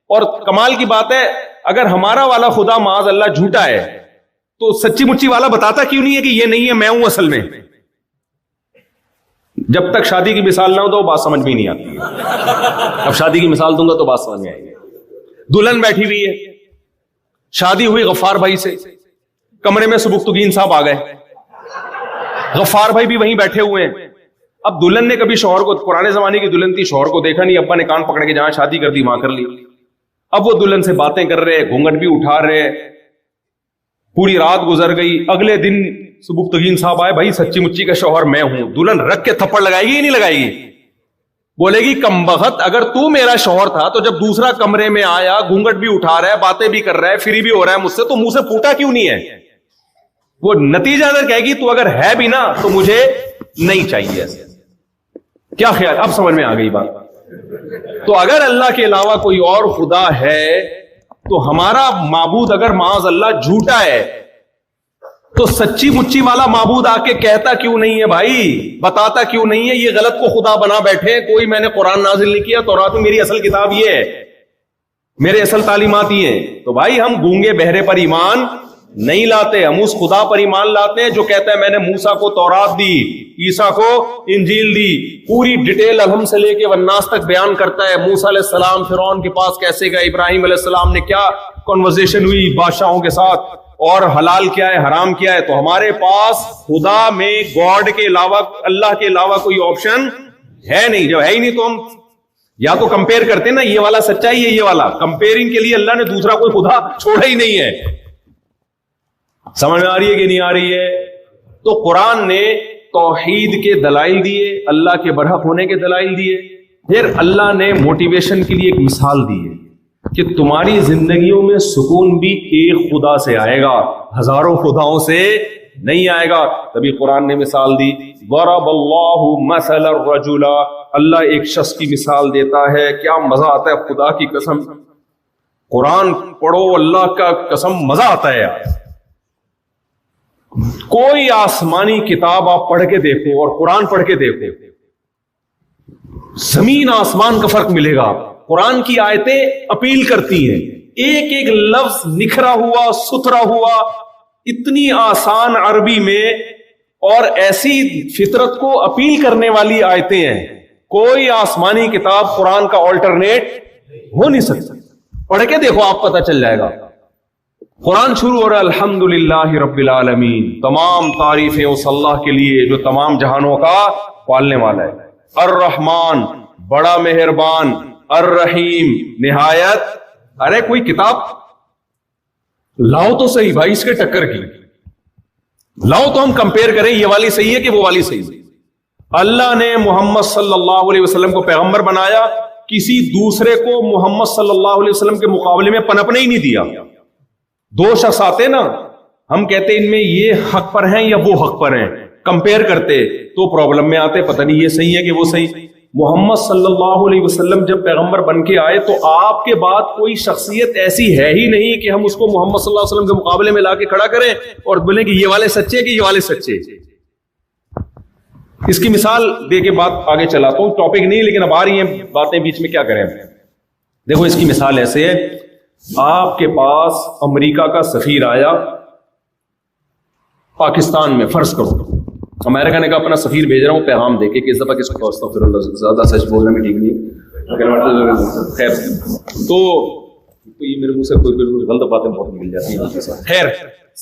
اور کمال کی بات ہے اگر ہمارا والا خدا معاذ اللہ جھوٹا ہے تو سچی مچی والا بتاتا کیوں نہیں ہے کہ یہ نہیں ہے میں ہوں اصل میں. جب تک شادی کی مثال نہ ہو تو وہ بات سمجھ میں نہیں آتی ہے. اب شادی کی مثال دوں گا تو بات سمجھ میں آئے گی. دلہن بیٹھی ہوئی ہے, شادی ہوئی غفار بھائی سے, کمرے میں سبکتگین صاحب آ گئے, غفار بھائی بھی وہیں بیٹھے ہوئے ہیں. اب دلہن نے کبھی شوہر کو, پرانے زمانے کی دلہن تھی, شوہر کو دیکھا نہیں, ابا نے کان پکڑ کے جہاں شادی کر دی وہاں کر لی. اب وہ دلہن سے باتیں کر رہے, گھونگھٹ بھی اٹھا رہے, پوری رات گزر گئی. اگلے دن سبکتگین صاحب آئے, بھائی سچی مچی کا شوہر میں ہوں. دلہن رکھ کے تھپڑ لگائے گی یا نہیں لگائے گی؟ بولے گی کمبخت, اگر تو میرا شوہر تھا تو جب دوسرا کمرے میں آیا, گھونگھٹ بھی اٹھا رہا ہے, باتیں بھی کر رہا ہے, فری بھی ہو رہا ہے مجھ سے, تو منہ سے پھوٹا کیوں نہیں ہے؟ وہ نتیجہ اگر کہے گی تو اگر ہے بھی نا تو مجھے نہیں چاہیے. کیا خیال, اب سمجھ میں آ گئی بات؟ تو اگر اللہ کے علاوہ کوئی اور خدا ہے تو ہمارا معبود اگر معاذ اللہ جھوٹا ہے تو سچی مچی والا معبود آ کے کہتا کیوں نہیں ہے بھائی, بتاتا کیوں نہیں ہے؟ یہ غلط کو خدا بنا بیٹھے. کوئی میں نے قرآن نازل نہیں کیا, تورات میں میری اصل کتاب یہ ہے, میرے اصل تعلیمات یہ ہیں. تو بھائی ہم گونگے بہرے پر ایمان نہیں لاتے, ہم اس خدا پر ایمان لاتے ہیں جو کہتا ہے میں نے موسیٰ کو تورات دی, عیسیٰ کو انجیل دی, پوری ڈیٹیل الحم سے لے کے والناس تک بیان کرتا ہے. موسیٰ علیہ السلام فرعون کے پاس کیسے گئے, ابراہیم علیہ السلام نے کیا کنورزیشن ہوئی بادشاہوں کے ساتھ, اور حلال کیا ہے حرام کیا ہے. تو ہمارے پاس خدا میں گاڈ کے علاوہ, اللہ کے علاوہ کوئی آپشن ہے نہیں. جب ہے ہی نہیں تو ہم یا تو کمپیئر کرتے نا, یہ والا سچائی ہے یہ والا, کمپیئرنگ کے لیے اللہ نے دوسرا کوئی خدا چھوڑا ہی نہیں ہے. سمجھ میں آ رہی ہے کہ نہیں آ رہی ہے؟ تو قرآن نے توحید کے دلائل دیے, اللہ کے برحق ہونے کے دلائل دیے. پھر اللہ نے موٹیویشن کے لیے ایک مثال دی ہے کہ تمہاری زندگیوں میں سکون بھی ایک خدا سے آئے گا, ہزاروں خداؤں سے نہیں آئے گا. تبھی قرآن نے مثال دی, ضرب اللہ مثل الرجل, اللہ ایک شخص کی مثال دیتا ہے. کیا مزہ آتا ہے, خدا کی قسم قرآن پڑھو, اللہ کا قسم مزہ آتا ہے یار. کوئی آسمانی کتاب آپ پڑھ کے دیکھو اور قرآن پڑھ کے دیکھو, زمین آسمان کا فرق ملے گا. قرآن کی آیتیں اپیل کرتی ہیں, ایک ایک لفظ نکھرا ہوا, ستھرا ہوا, اتنی آسان عربی میں, اور ایسی فطرت کو اپیل کرنے والی آیتیں ہیں. کوئی آسمانی کتاب قرآن کا آلٹرنیٹ ہو نہیں سکتا. پڑھ کے دیکھو آپ پتہ چل جائے گا. قرآن شروع ہو رہا ہے الحمدللہ رب العالمین, تمام تعریفیں اس اللہ کے لیے جو تمام جہانوں کا پالنے والا ہے. الرحمن, بڑا مہربان, الرحیم, نہایت. ارے کوئی کتاب لاؤ تو صحیح بھائی, اس کے ٹکر کی لاؤ تو ہم کمپیئر کریں, یہ والی صحیح ہے کہ وہ والی صحیح ہے. اللہ نے محمد صلی اللہ علیہ وسلم کو پیغمبر بنایا, کسی دوسرے کو محمد صلی اللہ علیہ وسلم کے مقابلے میں پنپنے ہی نہیں دیا. دو شخص آتے نا, ہم کہتے ان میں یہ حق پر ہیں یا وہ حق پر ہیں, کمپیئر کرتے تو پرابلم میں آتے, پتہ نہیں یہ صحیح ہے کہ وہ صحیح. محمد صلی اللہ علیہ وسلم جب پیغمبر بن کے آئے تو آپ کے بعد کوئی شخصیت ایسی ہے ہی نہیں کہ ہم اس کو محمد صلی اللہ علیہ وسلم کے مقابلے میں لا کے کھڑا کریں اور بولیں کہ یہ والے سچے کہ یہ والے سچے. اس کی مثال دے کے بات آگے چلاتا ہوں, ٹاپک نہیں لیکن اب آ رہی ہیں باتیں بیچ میں, کیا کریں. دیکھو اس کی مثال ایسے ہے, آپ کے پاس امریکہ کا سفیر آیا پاکستان میں, فرض کرو امریکہ نے کہا اپنا سفیر بھیج رہا ہوں پیغام دے کے کہ اس دفعہ کس کو استغفر اللہ, زیادہ سچ بولنے میں ٹھیک نہیں. خیر تو یہ میرے منہ سے کوئی غلط باتیں بہت مل جاتی ہیں. خیر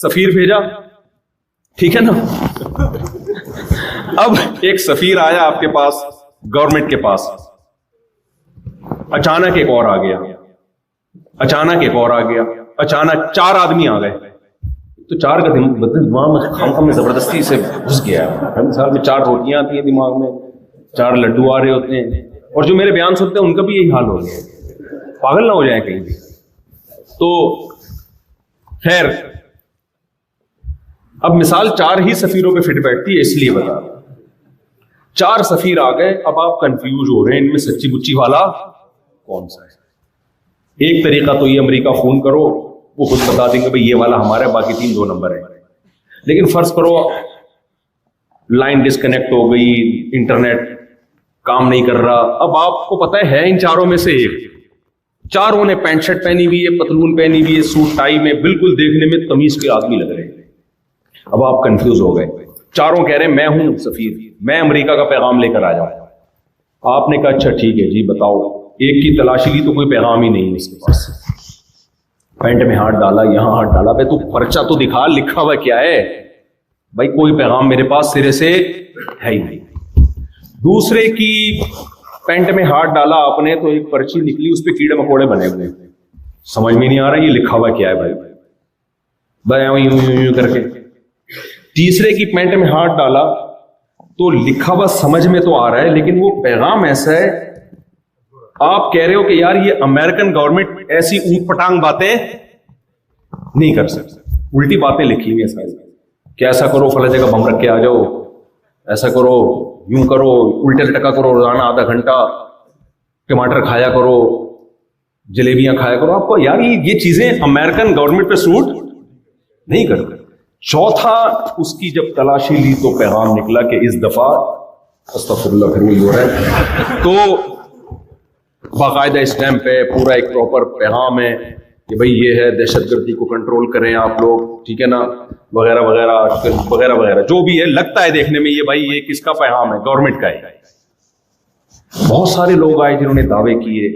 سفیر بھیجا, ٹھیک ہے نا. اب ایک سفیر آیا آپ کے پاس, گورنمنٹ کے پاس, اچانک ایک اور آ گیا, اچانک ایک اور آ گیا, اچانک چار آدمی آ گئے. تو چار کا دماغ میں خام میں زبردستی سے گھس گیا. مثال میں چار روٹیاں آتی ہیں دماغ میں, چار لڈو آ رہے ہوتے ہیں, اور جو میرے بیان سنتے ہیں ان کا بھی یہی حال ہو گیا, پاگل نہ ہو جائیں کہیں بھی. تو خیر اب مثال چار ہی سفیروں پہ فٹ بیٹھتی ہے, اس لیے بتا, چار سفیر آ گئے, اب آپ کنفیوز ہو رہے ہیں ان میں سچی مچی والا کون سا ہے. ایک طریقہ تو یہ امریکہ فون کرو, وہ خود بتا دیں گے بھائی یہ والا ہمارا ہے, باقی 3 2 نمبر ہیں. لیکن فرض کرو لائن ڈسکنیکٹ ہو گئی, انٹرنیٹ کام نہیں کر رہا, اب آپ کو پتا ہے ان چاروں میں سے ایک, چاروں نے پینٹ شرٹ پہنی ہوئی ہے, پتلون پہنی ہوئی ہے, سوٹ ٹائی میں, بالکل دیکھنے میں تمیز کے آدمی لگ رہے ہیں. اب آپ کنفیوز ہو گئے, چاروں کہہ رہے ہیں میں ہوں سفیر, میں امریکہ کا پیغام لے کر آ جاؤں. آپ نے کہا اچھا ٹھیک ہے جی بتاؤ. ایک کی تلاشی لی تو کوئی پیغام ہی نہیں ہے اس کے پاس. پینٹ میں ہاتھ ڈالا, یہاں ہاتھ ڈالا, بھائی تو پرچہ تو دکھا, لکھا ہوا کیا ہے؟ بھائی کوئی پیغام میرے پاس سرے سے ہے ہی نہیں. دوسرے کی پینٹ میں ہاتھ ڈالا آپ نے تو ایک پرچی نکلی, اس پہ کیڑے مکوڑے بنے ہوئے, سمجھ میں نہیں آ رہا یہ لکھا ہوا کیا ہے بھائی, بھائی یوں کر کے. تیسرے کی پینٹ میں ہاتھ ڈالا تو لکھا ہوا سمجھ میں تو آ رہا ہے, لیکن وہ پیغام ایسا ہے آپ کہہ رہے ہو کہ یار یہ امریکن گورنمنٹ ایسی اونٹ پٹانگ باتیں نہیں کر سکتے, الٹی باتیں لکھی ہوئی ہیں ساری, کہ ایسا کرو فلاں جگہ بم رکھ کے آ جاؤ, ایسا کرو, یوں کرو, الٹے لٹکا کرو, روزانہ آدھا گھنٹہ ٹماٹر کھایا کرو, جلیبیاں کھایا کرو. آپ کو یار یہ چیزیں امریکن گورنمنٹ پہ سوٹ نہیں کرتے. چوتھا اس کی جب تلاشی لی تو پیغام نکلا کہ اس دفعہ استغفر اللہ پھر وہی ہو رہا ہے, تو باقاعدہ اسٹیمپ ہے, پورا ایک پراپر پیغام ہے کہ بھئی یہ ہے, دہشت گردی کو کنٹرول کریں آپ لوگ, ٹھیک ہے نا, وغیرہ وغیرہ وغیرہ وغیرہ, جو بھی ہے. لگتا ہے دیکھنے میں یہ بھائی یہ کس کا پیغام ہے, گورنمنٹ کا ہے. بہت سارے لوگ آئے جنہوں نے دعوے کیے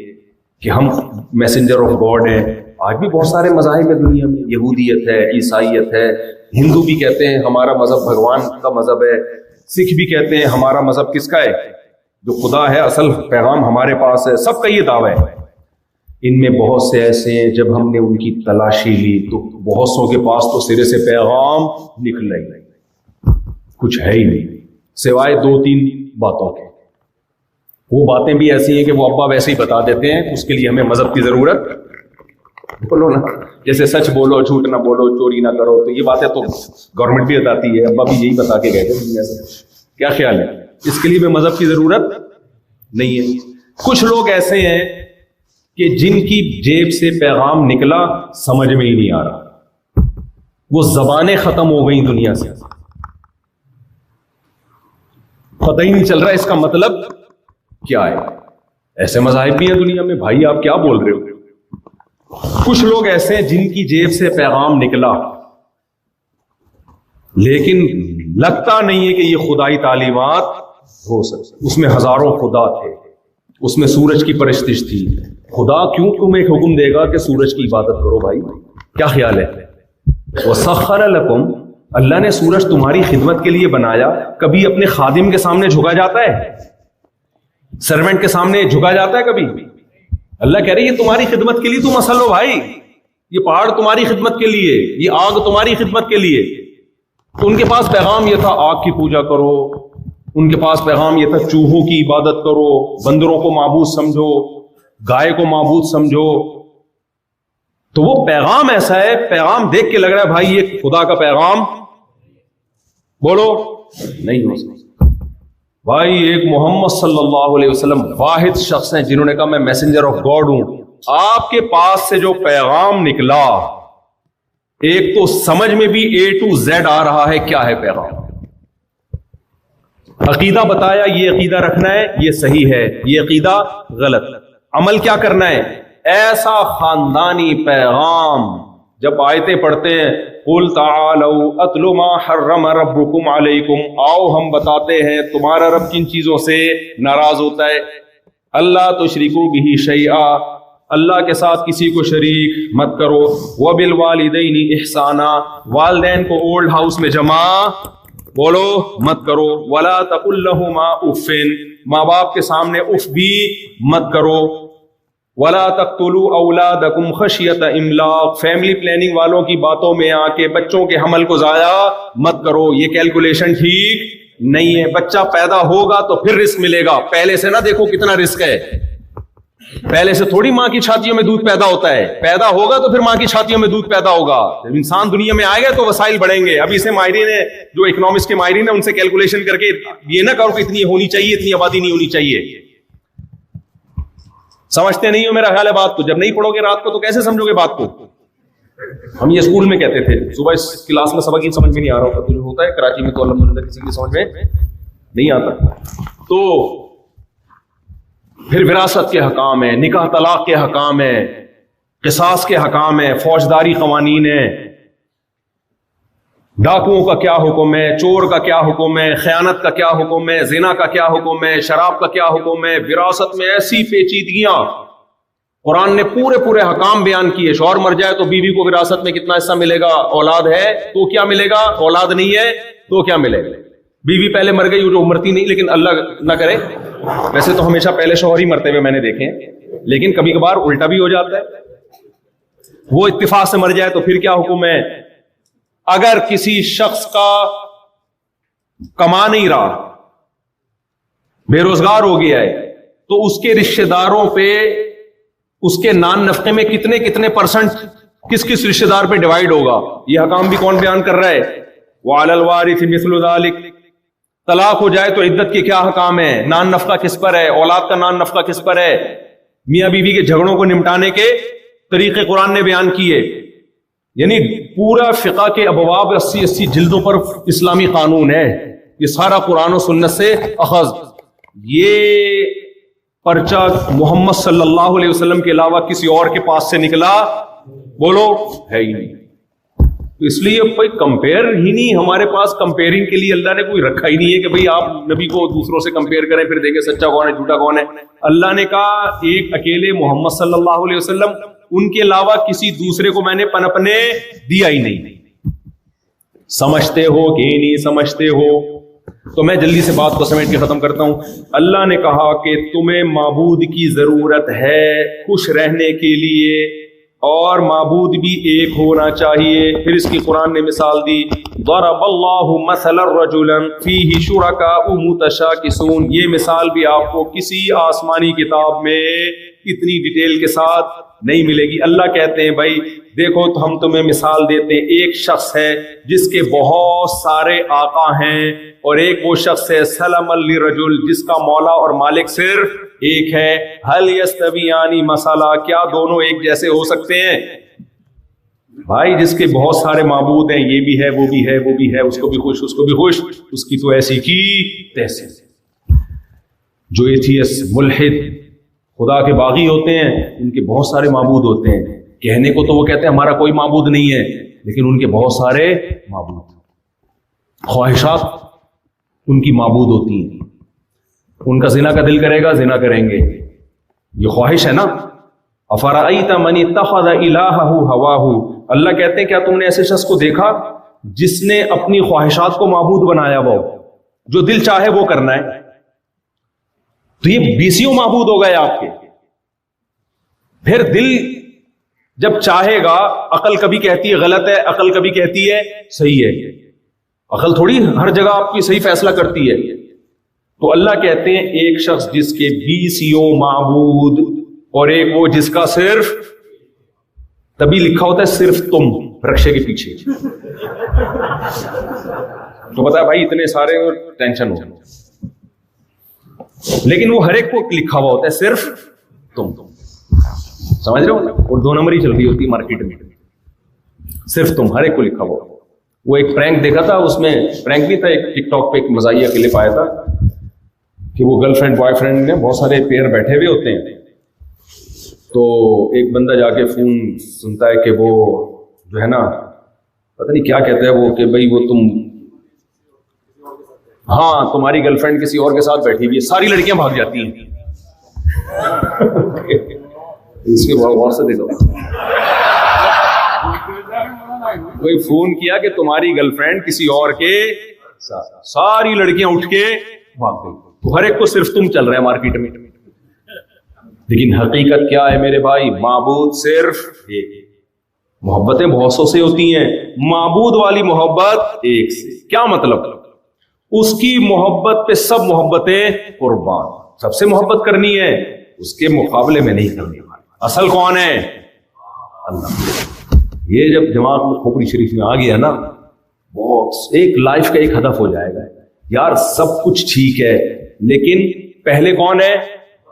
کہ ہم میسنجر آف گاڈ ہیں. آج بھی بہت سارے مذاہب ہیں دنیا میں, یہودیت ہے, عیسائیت ہے, ہندو بھی کہتے ہیں ہمارا مذہب بھگوان کا مذہب ہے, سکھ بھی کہتے ہیں ہمارا مذہب کس کا ہے, جو خدا ہے, اصل پیغام ہمارے پاس ہے. سب کا یہ دعویٰ ہے. ان میں بہت سے ایسے ہیں جب ہم نے ان کی تلاشی لی تو بہت سو کے پاس تو سرے سے پیغام نکل ہی نہیں, کچھ ہے ہی نہیں سوائے 2 3 باتوں کے. وہ باتیں بھی ایسی ہیں کہ وہ ابا ویسے ہی بتا دیتے ہیں, اس کے لیے ہمیں مذہب کی ضرورت بولو نا, جیسے سچ بولو, جھوٹ نہ بولو, چوری نہ کرو, تو یہ باتیں تو گورنمنٹ بھی بتاتی ہے, ابا بھی یہی بتا کے گئے تھے دنیا سے. کیا خیال ہے, اس کے لیے بھی مذہب کی ضرورت نہیں ہے. کچھ لوگ ایسے ہیں کہ جن کی جیب سے پیغام نکلا سمجھ میں ہی نہیں آ رہا, وہ زبانیں ختم ہو گئی دنیا سے, پتہ ہی نہیں چل رہا اس کا مطلب کیا ہے. ایسے مذاہب بھی ہیں دنیا میں, بھائی آپ کیا بول رہے ہو. کچھ لوگ ایسے ہیں جن کی جیب سے پیغام نکلا لیکن لگتا نہیں ہے کہ یہ خدائی تعلیمات ہو سکتے. اس میں ہزاروں خدا تھے, اس میں سورج کی پرستش تھی. خدا کیوں تمہیں ایک حکم دے گا کہ سورج کی عبادت کرو بھائی, کیا خیال ہے. وَسَخَّرَ لَكُمْ, اللہ نے سورج تمہاری خدمت کے لیے بنایا. کبھی اپنے خادم کے سامنے جھکا جاتا ہے, سرونٹ کے سامنے جھکا جاتا ہے کبھی؟ اللہ کہہ رہے یہ تمہاری خدمت کے لیے تم اصل ہو بھائی, یہ پہاڑ تمہاری خدمت کے لیے, یہ آگ تمہاری خدمت کے لیے. تو ان کے پاس پیغام یہ تھا آگ کی پوجا کرو, ان کے پاس پیغام یہ تھا چوہوں کی عبادت کرو, بندروں کو معبود سمجھو, گائے کو معبود سمجھو. تو وہ پیغام ایسا ہے, پیغام دیکھ کے لگ رہا ہے بھائی یہ خدا کا پیغام بولو نہیں ہو سکتا. بھائی ایک محمد صلی اللہ علیہ وسلم واحد شخص ہیں جنہوں نے کہا میں میسنجر آف گاڈ ہوں. آپ کے پاس سے جو پیغام نکلا, ایک تو سمجھ میں بھی A to Z آ رہا ہے کیا ہے پیغام. عقیدہ بتایا, یہ عقیدہ رکھنا ہے, یہ صحیح ہے, یہ عقیدہ غلط. عمل کیا کرنا ہے, ایسا خاندانی پیغام. جب آیتیں پڑھتے ہیں قُلْ تَعَالَوْا أَتْلُ مَا حَرَّمَ رَبُّكُمْ عَلَيْكُمْ, آؤ ہم بتاتے ہیں تمہارا رب کن چیزوں سے ناراض ہوتا ہے. اللہ تشرکوا بہ شیئا, اللہ کے ساتھ کسی کو شریک مت کرو. وَبِالْوَالِدَيْنِ إِحْسَانًا, والدین کو اولڈ ہاؤس میں جمع بولو مت کرو. وَلَا تَقُلْ لَهُمَا أُفٍّ, ماں باپ کے سامنے اف بھی مت کرو. وَلَا تَقْتُلُوا أَوْلَادَكُمْ خَشْيَةَ إِمْلَاقٍ, فیملی پلاننگ والوں کی باتوں میں آ کے بچوں کے حمل کو ضائع مت کرو. یہ کیلکولیشن ٹھیک نہیں ہے. بچہ پیدا ہوگا تو پھر رزق ملے گا, پہلے سے نہ دیکھو کتنا رزق ہے. پہلے سے تھوڑی ماں کی چھاتیوں میں دودھ پیدا ہوتا ہے, پیدا ہوگا تو پھر ماں کی چھاتیوں میں دودھ پیدا ہوگا. جب انسان دنیا میں آئے گا تو وسائل بڑھیں گے. ابھی سے ماہرین ہیں جو اکنامکس کے ماہرین ہیں ان سے کیلکولیشن کر کے یہ نہ کرو کہ اتنی ہونی چاہیے, اتنی آبادی نہیں ہونی چاہیے. سمجھتے نہیں ہو میرا خیال ہے بات کو. جب نہیں پڑھو گے رات کو تو کیسے سمجھو گے بات کو؟ ہم یہ اسکول میں کہتے تھے صبح اس کلاس میں سبق ہی سمجھ میں نہیں آ رہا ہوتا، تو جو ہوتا ہے کراچی میں تو الحمدللہ کسی کی سمجھ میں نہیں آتا. تو پھر وراثت کے حکام ہیں، نکاح طلاق کے حکام ہیں، قصاص کے حکام ہیں، فوجداری قوانین ہیں، ڈاکوؤں کا کیا حکم ہے، چور کا کیا حکم ہے، خیانت کا کیا حکم ہے، زنا کا کیا حکم ہے، شراب کا کیا حکم ہے. وراثت میں ایسی پیچیدگیاں، قرآن نے پورے حکام بیان کیے. شوہر مر جائے تو بیوی کو وراثت میں کتنا حصہ ملے گا، اولاد ہے تو کیا ملے گا، اولاد نہیں ہے تو کیا ملے گا. بیوی پہلے مر گئی جو مرتی نہیں، لیکن اللہ نہ کرے، ویسے تو ہمیشہ پہلے شوہر ہی مرتے ہوئے میں نے دیکھے ہیں، لیکن کبھی کبھار الٹا بھی ہو جاتا ہے. وہ اتفاق سے مر جائے تو پھر کیا حکم ہے. اگر کسی شخص کا کما نہیں رہا، بے روزگار ہو گیا ہے، تو اس کے رشتہ داروں پہ اس کے نان نفقے میں کتنے پرسنٹ کس رشتہ دار پہ ڈیوائیڈ ہوگا. یہ حکام بھی کون بیان کر رہا ہے؟ وعلی الوارث مثل ذلک. طلاق ہو جائے تو عدت کے کیا حکام ہیں، نان نفقہ کس پر ہے، اولاد کا نان نفقہ کس پر ہے. میاں بیوی کے جھگڑوں کو نمٹانے کے طریقے قرآن نے بیان کیے. یعنی پورا فقہ کے ابواب 80 جلدوں پر اسلامی قانون ہے. یہ سارا قرآن و سنت سے اخذ. یہ پرچہ محمد صلی اللہ علیہ وسلم کے علاوہ کسی اور کے پاس سے نکلا بولو ہے ہی نہیں. تو اس لیے کوئی کمپیئر ہی نہیں ہمارے پاس. کمپیئرنگ کے لیے اللہ نے کوئی رکھا ہی نہیں ہے کہ بھئی آپ نبی کو دوسروں سے کمپیئر کریں پھر دیکھیں سچا کون ہے جھوٹا کون ہے. اللہ نے کہا ایک اکیلے محمد صلی اللہ علیہ وسلم، ان کے علاوہ کسی دوسرے کو میں نے پنپنے دیا ہی نہیں. سمجھتے ہو کہ نہیں سمجھتے ہو؟ تو میں جلدی سے بات کو سمیٹ کے ختم کرتا ہوں. اللہ نے کہا کہ تمہیں معبود کی ضرورت ہے خوش رہنے کے لیے، اور معبود بھی ایک ہونا چاہیے. پھر اس کی قرآن نے مثال دی، ضرب اللہ مثلا رجلا فیہ شرکاء متشاکسون. یہ مثال بھی آپ کو کسی آسمانی کتاب میں اتنی ڈیٹیل کے ساتھ نہیں ملے گی. اللہ کہتے ہیں بھائی دیکھو تو ہم تمہیں مثال دیتے ہیں. ایک شخص ہے جس کے بہت سارے آقا ہیں، اور ایک وہ شخص ہے سلم لرجل جس کا مولا اور مالک صرف ایک ہے. هل يستويان مثلا، کیا دونوں ایک جیسے ہو سکتے ہیں؟ بھائی جس کے بہت سارے معبود ہیں، یہ بھی ہے وہ بھی ہے وہ بھی ہے، اس کو بھی خوش اس کو بھی خوش، اس کی تو ایسی کی تیسی. جو ایتھیس ملحد خدا کے باغی ہوتے ہیں، ان کے بہت سارے معبود ہوتے ہیں. کہنے کو تو وہ کہتے ہیں ہمارا کوئی معبود نہیں ہے، لیکن ان کے بہت سارے معبود. خواہشات ان کی معبود ہوتی ہیں. ان کا زنا کا دل کرے گا زنا کریں گے، یہ خواہش ہے نا. افرأیت من اتخذ الہہ ہواہ. اللہ کہتے ہیں کیا تم نے ایسے شخص کو دیکھا جس نے اپنی خواہشات کو معبود بنایا، وہ جو دل چاہے وہ کرنا ہے. تو یہ بیسیوں معبود ہو گئے آپ کے. پھر دل جب چاہے گا، عقل کبھی کہتی ہے غلط ہے، عقل کبھی کہتی ہے صحیح ہے. عقل تھوڑی ہر جگہ آپ کی صحیح فیصلہ کرتی ہے. تو اللہ کہتے ہیں ایک شخص جس کے 20 معبود، اور ایک وہ جس کا صرف، تبھی لکھا ہوتا ہے صرف تم رکشے کے پیچھے. تو پتا ہے بھائی اتنے سارے ٹینشن ہو، لیکن وہ ہر ایک کو لکھا ہوا ہوتا ہے صرف تم. سمجھ رہے ہو؟ اور 2 نمبر ہی چل رہی ہوتی ہے مارکیٹ میں، صرف تم ہر ایک کو لکھا ہوا. وہ ایک پرینک دیکھا تھا، اس میں پرینک بھی تھا، ایک ٹک ٹاک پہ ایک مزاحیہ کلپ آیا تھا کہ وہ گرل فرینڈ بوائے فرینڈ میں بہت سارے پیئر بیٹھے ہوئے ہوتے ہیں. تو ایک بندہ جا کے فون سنتا ہے کہ وہ جو ہے نا پتہ نہیں کیا کہتا ہے وہ، کہ بھائی وہ تم، ہاں تمہاری گرل فرینڈ کسی اور کے ساتھ بیٹھی ہوئی ہے. ساری لڑکیاں بھاگ جاتی ہیں. اس کے غور سے دیکھو، کوئی فون کیا کہ تمہاری گرل فرینڈ کسی اور کے ساتھ، ساری لڑکیاں اٹھ کے بھاگ گئی. تو ہر ایک کو صرف تم چل رہا ہے مارکیٹ میں. لیکن حقیقت کیا ہے میرے بھائی؟ معبود صرف ایک. محبتیں بہت سو سے ہوتی ہیں، معبود والی محبت ایک سے. کیا مطلب؟ اس کی محبت پہ سب محبتیں قربان. سب سے محبت کرنی ہے، اس کے مقابلے میں نہیں کرنی. اصل کون ہے؟ اللہ. یہ جب دماغ میں کھوپڑی شریف میں آ گیا نا، بہت ایک لائف کا ایک ہدف ہو جائے گا. یار سب کچھ ٹھیک ہے، لیکن پہلے کون ہے؟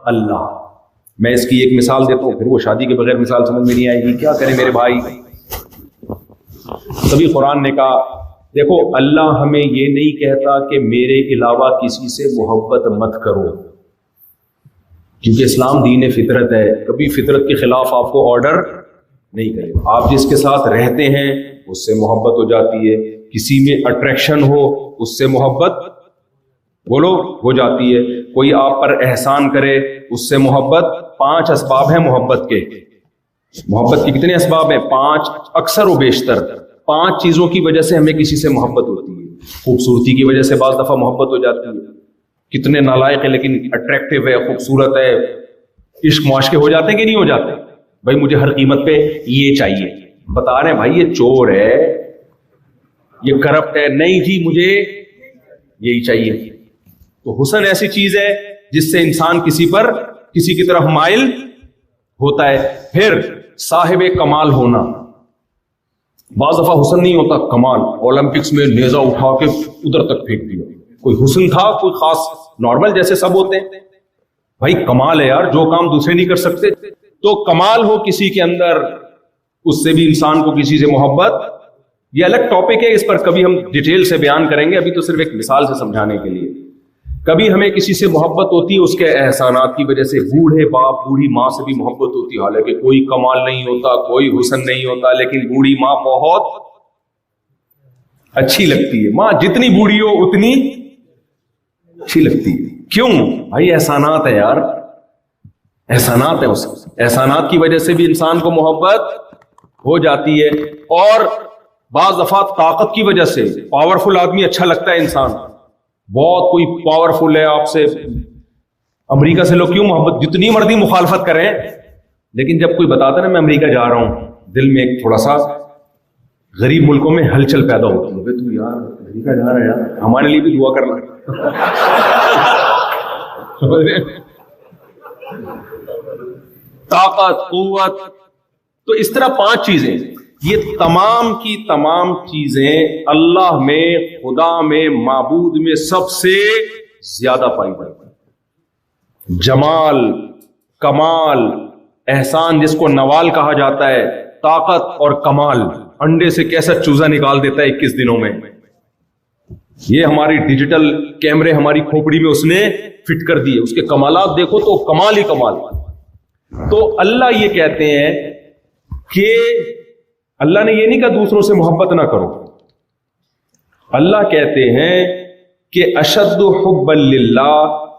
اللہ. میں اس کی ایک مثال دیتا ہوں، پھر وہ شادی کے بغیر مثال سمجھ میں نہیں آئے گی، کیا کریں میرے بھائی؟ تبھی قرآن نے کہا دیکھو اللہ ہمیں یہ نہیں کہتا کہ میرے علاوہ کسی سے محبت مت کرو، کیونکہ اسلام دین فطرت ہے، کبھی فطرت کے خلاف آپ کو آرڈر نہیں کرے گا۔ آپ جس کے ساتھ رہتے ہیں اس سے محبت ہو جاتی ہے، کسی میں اٹریکشن ہو اس سے محبت بولو ہو جاتی ہے، کوئی آپ پر احسان کرے اس سے محبت۔ 5 اسباب ہیں محبت کے، محبت کے کتنے اسباب ہیں؟ 5، اکثر و بیشتر 5 چیزوں کی وجہ سے ہمیں کسی سے محبت ہوتی ہے۔ خوبصورتی کی وجہ سے بعض دفعہ محبت ہو جاتی ہے، کتنے نالائق ہے لیکن اٹریکٹیو ہے، خوبصورت ہے، عشق معاشقے ہو جاتے ہیں کہ نہیں ہو جاتے؟ بھائی مجھے ہر قیمت پہ یہ چاہیے، بتا رہے ہیں بھائی یہ چور ہے، یہ کرپٹ ہے، نہیں جی مجھے یہی چاہیے۔ تو حسن ایسی چیز ہے جس سے انسان کسی کی طرف مائل ہوتا ہے۔ پھر صاحب کمال ہونا، بعض دفعہ حسن نہیں ہوتا، کمال، اولمپکس میں نیزہ اٹھا کے ادھر تک پھینک دیا، کوئی حسن تھا کوئی خاص، نارمل جیسے سب ہوتے ہیں، بھائی کمال ہے یار، جو کام دوسرے نہیں کر سکتے، تو کمال ہو کسی کے اندر، اس سے بھی انسان کو کسی سے محبت۔ یہ الگ ٹاپک ہے، اس پر کبھی ہم ڈیٹیل سے بیان کریں گے، ابھی تو صرف ایک مثال سے سمجھانے کے لیے۔ کبھی ہمیں کسی سے محبت ہوتی ہے اس کے احسانات کی وجہ سے، بوڑھے باپ بوڑھی ماں سے بھی محبت ہوتی ہے، حالانکہ کوئی کمال نہیں ہوتا، کوئی حسن نہیں ہوتا، لیکن بوڑھی ماں بہت اچھی لگتی ہے، ماں جتنی بوڑھی ہو اتنی اچھی لگتی ہے۔ کیوں بھائی؟ احسانات ہے یار، احسانات ہے، اس احسانات کی وجہ سے بھی انسان کو محبت ہو جاتی ہے۔ اور بعض دفعہ طاقت کی وجہ سے، پاورفل آدمی اچھا لگتا ہے انسان، بہت کوئی پاورفل ہے آپ سے، امریکہ سے لوگ کیوں محبت، جتنی مرضی مخالفت کریں، لیکن جب کوئی بتاتا نا میں امریکہ جا رہا ہوں، دل میں ایک تھوڑا سا غریب ملکوں میں ہلچل پیدا ہوتی ہے، تو یار امریکہ جا رہا ہے یار، ہمارے لیے بھی دعا کرنا۔ طاقت، قوت، تو اس طرح 5 چیزیں، یہ تمام کی تمام چیزیں اللہ میں، خدا میں، معبود میں سب سے زیادہ پائی جاتی ہیں۔ جمال، کمال، احسان جس کو نوال کہا جاتا ہے، طاقت اور کمال، انڈے سے کیسا چوزا نکال دیتا ہے 21 دنوں میں، یہ ہماری ڈیجیٹل کیمرے ہماری کھوپڑی میں اس نے فٹ کر دیے، اس کے کمالات دیکھو تو کمال ہی کمال۔ تو اللہ یہ کہتے ہیں کہ اللہ نے یہ نہیں کہا دوسروں سے محبت نہ کرو، اللہ کہتے ہیں کہ اشد حبا للہ،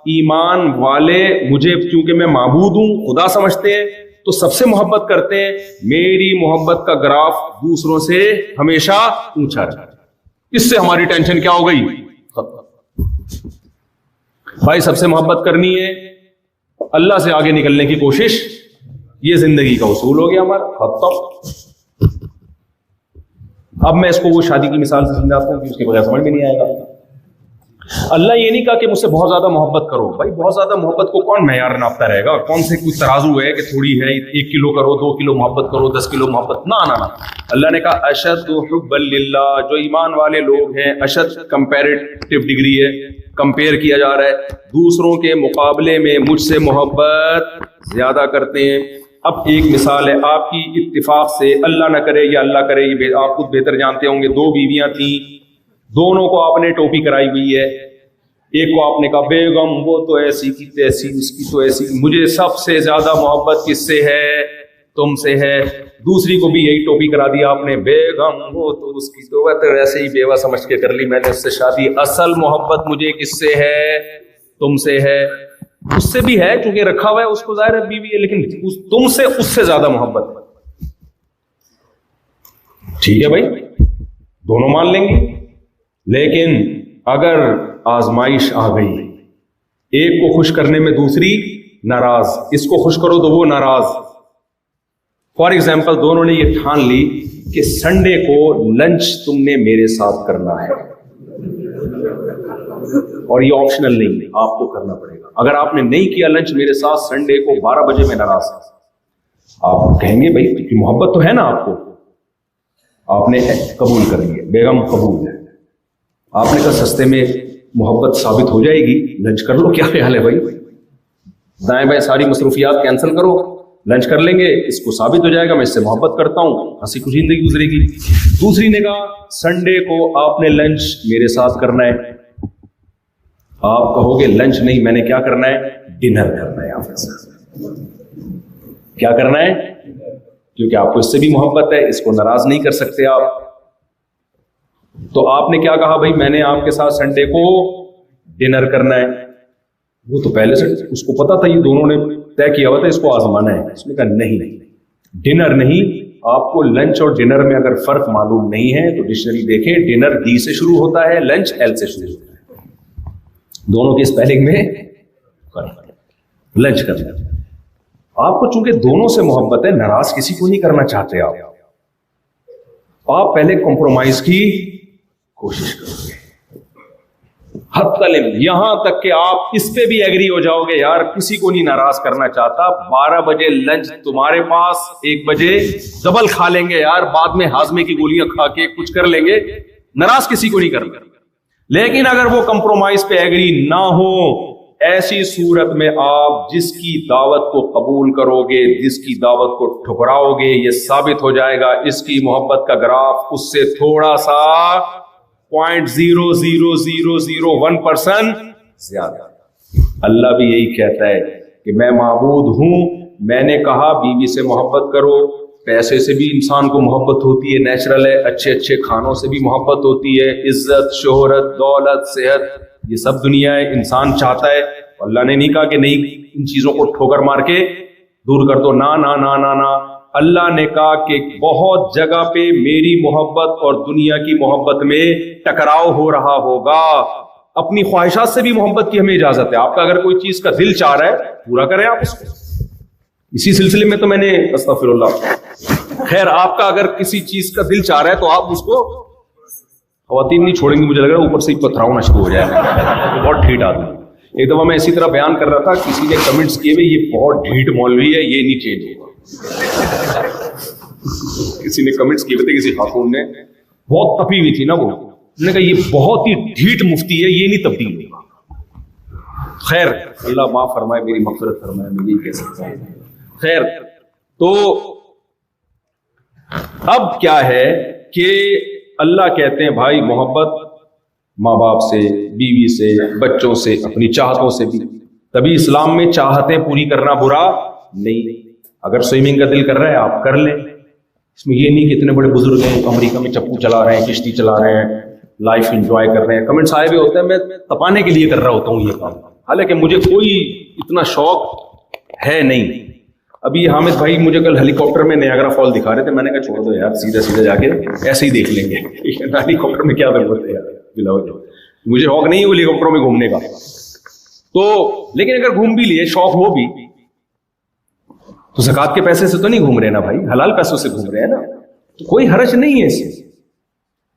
ایمان والے مجھے چونکہ میں معبود ہوں، خدا سمجھتے ہیں تو سب سے محبت کرتے ہیں، میری محبت کا گراف دوسروں سے ہمیشہ اونچا رہے۔ اس سے ہماری ٹینشن کیا ہو گئی؟ ختم۔ بھائی سب سے محبت کرنی ہے، اللہ سے آگے نکلنے کی کوشش، یہ زندگی کا اصول ہو گیا ہمارا، ختم۔ اب میں اس کو وہ شادی کی مثال سے سمجھاتا ہوں کہ اس کے بغیر سمجھ میں نہیں آئے گا۔ اللہ یہ نہیں کہا کہ مجھ سے بہت زیادہ محبت کرو، بھائی بہت زیادہ محبت کو کون معیار ناپتا رہے گا؟ کون سے کوئی ترازو ہے کہ تھوڑی ہے 1 کلو کرو، 2 کلو محبت کرو، 10 کلو محبت، نہ نہ نہ۔ اللہ نے کہا اشد حبا للہ، جو ایمان والے لوگ ہیں، اشد کمپیریٹو ڈگری ہے، کمپیئر کیا جا رہا ہے، دوسروں کے مقابلے میں مجھ سے محبت زیادہ کرتے ہیں۔ اب ایک مثال ہے آپ کی اتفاق سے، اللہ نہ کرے یا اللہ کرے، یہ آپ خود بہتر جانتے ہوں گے، 2 بیویاں تھیں، دونوں کو آپ نے ٹوپی کرائی ہوئی ہے، ایک کو آپ نے کہا بیگم وہ تو ایسی کی تیسی، اس کی تو ایسی، مجھے سب سے زیادہ محبت کس سے ہے؟ تم سے ہے۔ دوسری کو بھی یہی ٹوپی کرا دی آپ نے، بیگم وہ تو اس کی تو ویسے ہی بیوہ سمجھ کے کر لی میں نے اس سے شادی، اصل محبت مجھے کس سے ہے؟ تم سے ہے۔ اس سے بھی ہے چونکہ رکھا ہوا ہے، اس کو ظاہر ہے بیوی ہے، لیکن تم سے اس سے زیادہ محبت۔ ٹھیک ہے بھائی، دونوں مان لیں گے، لیکن اگر آزمائش آ گئی، ایک کو خوش کرنے میں دوسری ناراض، اس کو خوش کرو تو وہ ناراض۔ فار ایگزامپل دونوں نے یہ ٹھان لی کہ سنڈے کو لنچ تم نے میرے ساتھ کرنا ہے، اور یہ آپشنل نہیں ہے، آپ کو کرنا پڑے گا۔ اگر آپ نے نہیں کیا لنچ میرے ساتھ سنڈے کو 12 بجے میں ناراض، آپ کہیں گے بھائی کیونکہ محبت تو ہے نا آپ کو، آپ نے قبول کر لیا، بیگم قبول ہے، آپ نے کہا سستے میں محبت ثابت ہو جائے گی، لنچ کر لو، کیا خیال ہے بھائی؟ دائیں بائیں ساری مصروفیات کینسل کرو, لنچ کر لیں گے, اس کو ثابت ہو جائے گا میں اس سے محبت کرتا ہوں, ہنسی خوشی زندگی گزرے گی. دوسری نے کہا سنڈے کو آپ نے لنچ میرے ساتھ کرنا ہے. آپ کہو گے لنچ نہیں, میں نے کیا کرنا ہے, ڈنر کرنا ہے آپ کے ساتھ. کیا کرنا ہے؟ کیونکہ آپ کو اس سے بھی محبت ہے, اس کو ناراض نہیں کر سکتے آپ. تو آپ نے کیا کہا, بھائی میں نے آپ کے ساتھ سنڈے کو ڈنر کرنا ہے. وہ تو پہلے سے اس کو پتا تھا, یہ دونوں نے طے کیا ہوا تھا اس کو آزمانا ہے. اس نے کہا نہیں, ڈنر نہیں. آپ کو لنچ اور ڈنر میں اگر فرق معلوم نہیں ہے تو ڈکشنری دیکھیں, ڈنر ڈی سے شروع ہوتا ہے, لنچ ایل سے شروع ہوتا ہے. دونوں کی اسپیلنگ میں فرق ہے. لنچ کرنا آپ کو چونکہ دونوں سے محبت ہے, ناراض کسی کو نہیں کرنا چاہتے آپ پہلے کمپرومائز کی کوشش کرو گے. حد تلم یہاں تک کہ آپ اس پہ بھی ایگری ہو جاؤ گے, یار کسی کو نہیں ناراض کرنا چاہتا, 12 بجے لنچ تمہارے پاس, 1 بجے ڈبل کھا لیں گے یار, بعد میں ہاضمے کی گولیاں کھا کے کچھ کر لیں گے, ناراض کسی کو نہیں کرنا. لیکن اگر وہ کمپرومائز پہ ایگری نہ ہو, ایسی صورت میں آپ جس کی دعوت کو قبول کرو گے, جس کی دعوت کو ٹھکراؤ گے, یہ ثابت ہو جائے گا اس کی محبت کا گراف اس سے تھوڑا سا 0.00001% زیادہ. اللہ بھی یہی کہتا ہے کہ میں معبود ہوں, میں نے کہا بیوی سے محبت کرو, پیسے سے بھی انسان کو محبت ہوتی ہے, نیچرل ہے, اچھے اچھے کھانوں سے بھی محبت ہوتی ہے, عزت, شہرت, دولت, صحت, یہ سب دنیا ہے, انسان چاہتا ہے. اللہ نے نہیں کہا کہ نہیں ان چیزوں کو ٹھوکر مار کے دور کر دو, نہ نہ نہ نہ نہ. اللہ نے کہا کہ بہت جگہ پہ میری محبت اور دنیا کی محبت میں ٹکراؤ ہو رہا ہوگا. اپنی خواہشات سے بھی محبت کی ہمیں اجازت ہے. آپ کا اگر کوئی چیز کا دل چاہ رہا ہے پورا کریں آپ اس کو. اسی سلسلے میں تو میں نے استغفر اللہ, خیر آپ کا اگر کسی چیز کا دل چاہ رہا ہے تو آپ اس کو, خواتین نہیں چھوڑیں گی مجھے لگ رہا ہے, اوپر سے ہی پتھراؤنا شروع ہو جائے گا, بہت ڈھیٹ آدمی. ایک دفعہ میں اسی طرح بیان کر رہا تھا, کسی نے کمنٹس کیے ہوئے یہ بہت ڈھیٹ مولوی ہے, یہ نہیں چینج ہوگا. کسی نے کمنٹس کیے ہوئے تھے, کسی خاتون نے بہت تپی ہوئی تھی نا, وہ نے کہا یہ بہت ہی ڈھیٹ مفتی ہے, یہ نہیں تبدیل ہوگا. خیر اللہ معاف فرمائے, میری مغفرت فرمائے, میں یہی کہہ سکتا ہوں. خیر تو اب کیا ہے کہ اللہ کہتے ہیں بھائی محبت ماں باپ سے, بیوی سے, بچوں سے, اپنی چاہتوں سے بھی. تبھی اسلام میں چاہتیں پوری کرنا برا نہیں. اگر سوئمنگ کا دل کر رہا ہے آپ کر لیں, اس میں یہ نہیں کہ اتنے بڑے بزرگ ہیں امریکہ میں چپو چلا رہے ہیں, کشتی چلا رہے ہیں, لائف انجوائے کر رہے ہیں. کمنٹس آئے ہوئے ہوتے ہیں میں تپانے کے لیے کر رہا ہوتا ہوں یہ کام, حالانکہ مجھے کوئی اتنا شوق ہے نہیں. ابھی حامد بھائی مجھے کل ہیلی کاپٹر میں نیاگرا فال دکھا رہے تھے, میں نے کہا چھوڑ دو یار, سیدھا سیدھا جا کے ایسے ہی دیکھ لیں گے, ہیلی کاپٹر میں کیا ضرورت ہے یار, مجھے شوق نہیں ہے ہیلی کاپٹر میں گھومنے کا. تو لیکن اگر گھوم بھی لیے, شوق ہو بھی, تو زکات کے پیسے سے تو نہیں گھوم رہے نا بھائی, حلال پیسوں سے گھوم رہے ہیں نا, تو کوئی حرج نہیں ہے اس سے.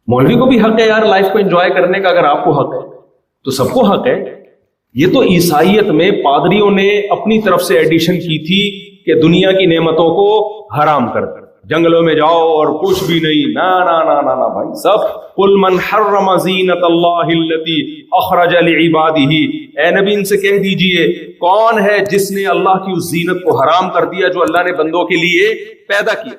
مولوی کو بھی حق ہے یار لائف کو انجوائے کرنے کا, اگر آپ کو حق ہے تو سب کو حق ہے. یہ تو عیسائیت میں پادریوں نے اپنی طرف سے ایڈیشن کی تھی کہ دنیا کی نعمتوں کو حرام کر کر جنگلوں میں جاؤ اور کچھ بھی نہیں, نا نا نا نا نا بھائی سب. قل من حرم زینت اللہ التی اخرج لعبادہ, اے نبی ان سے کہہ دیجئے کون ہے جس نے اللہ کی اس زینت کو حرام کر دیا جو اللہ نے بندوں کے لیے پیدا کی.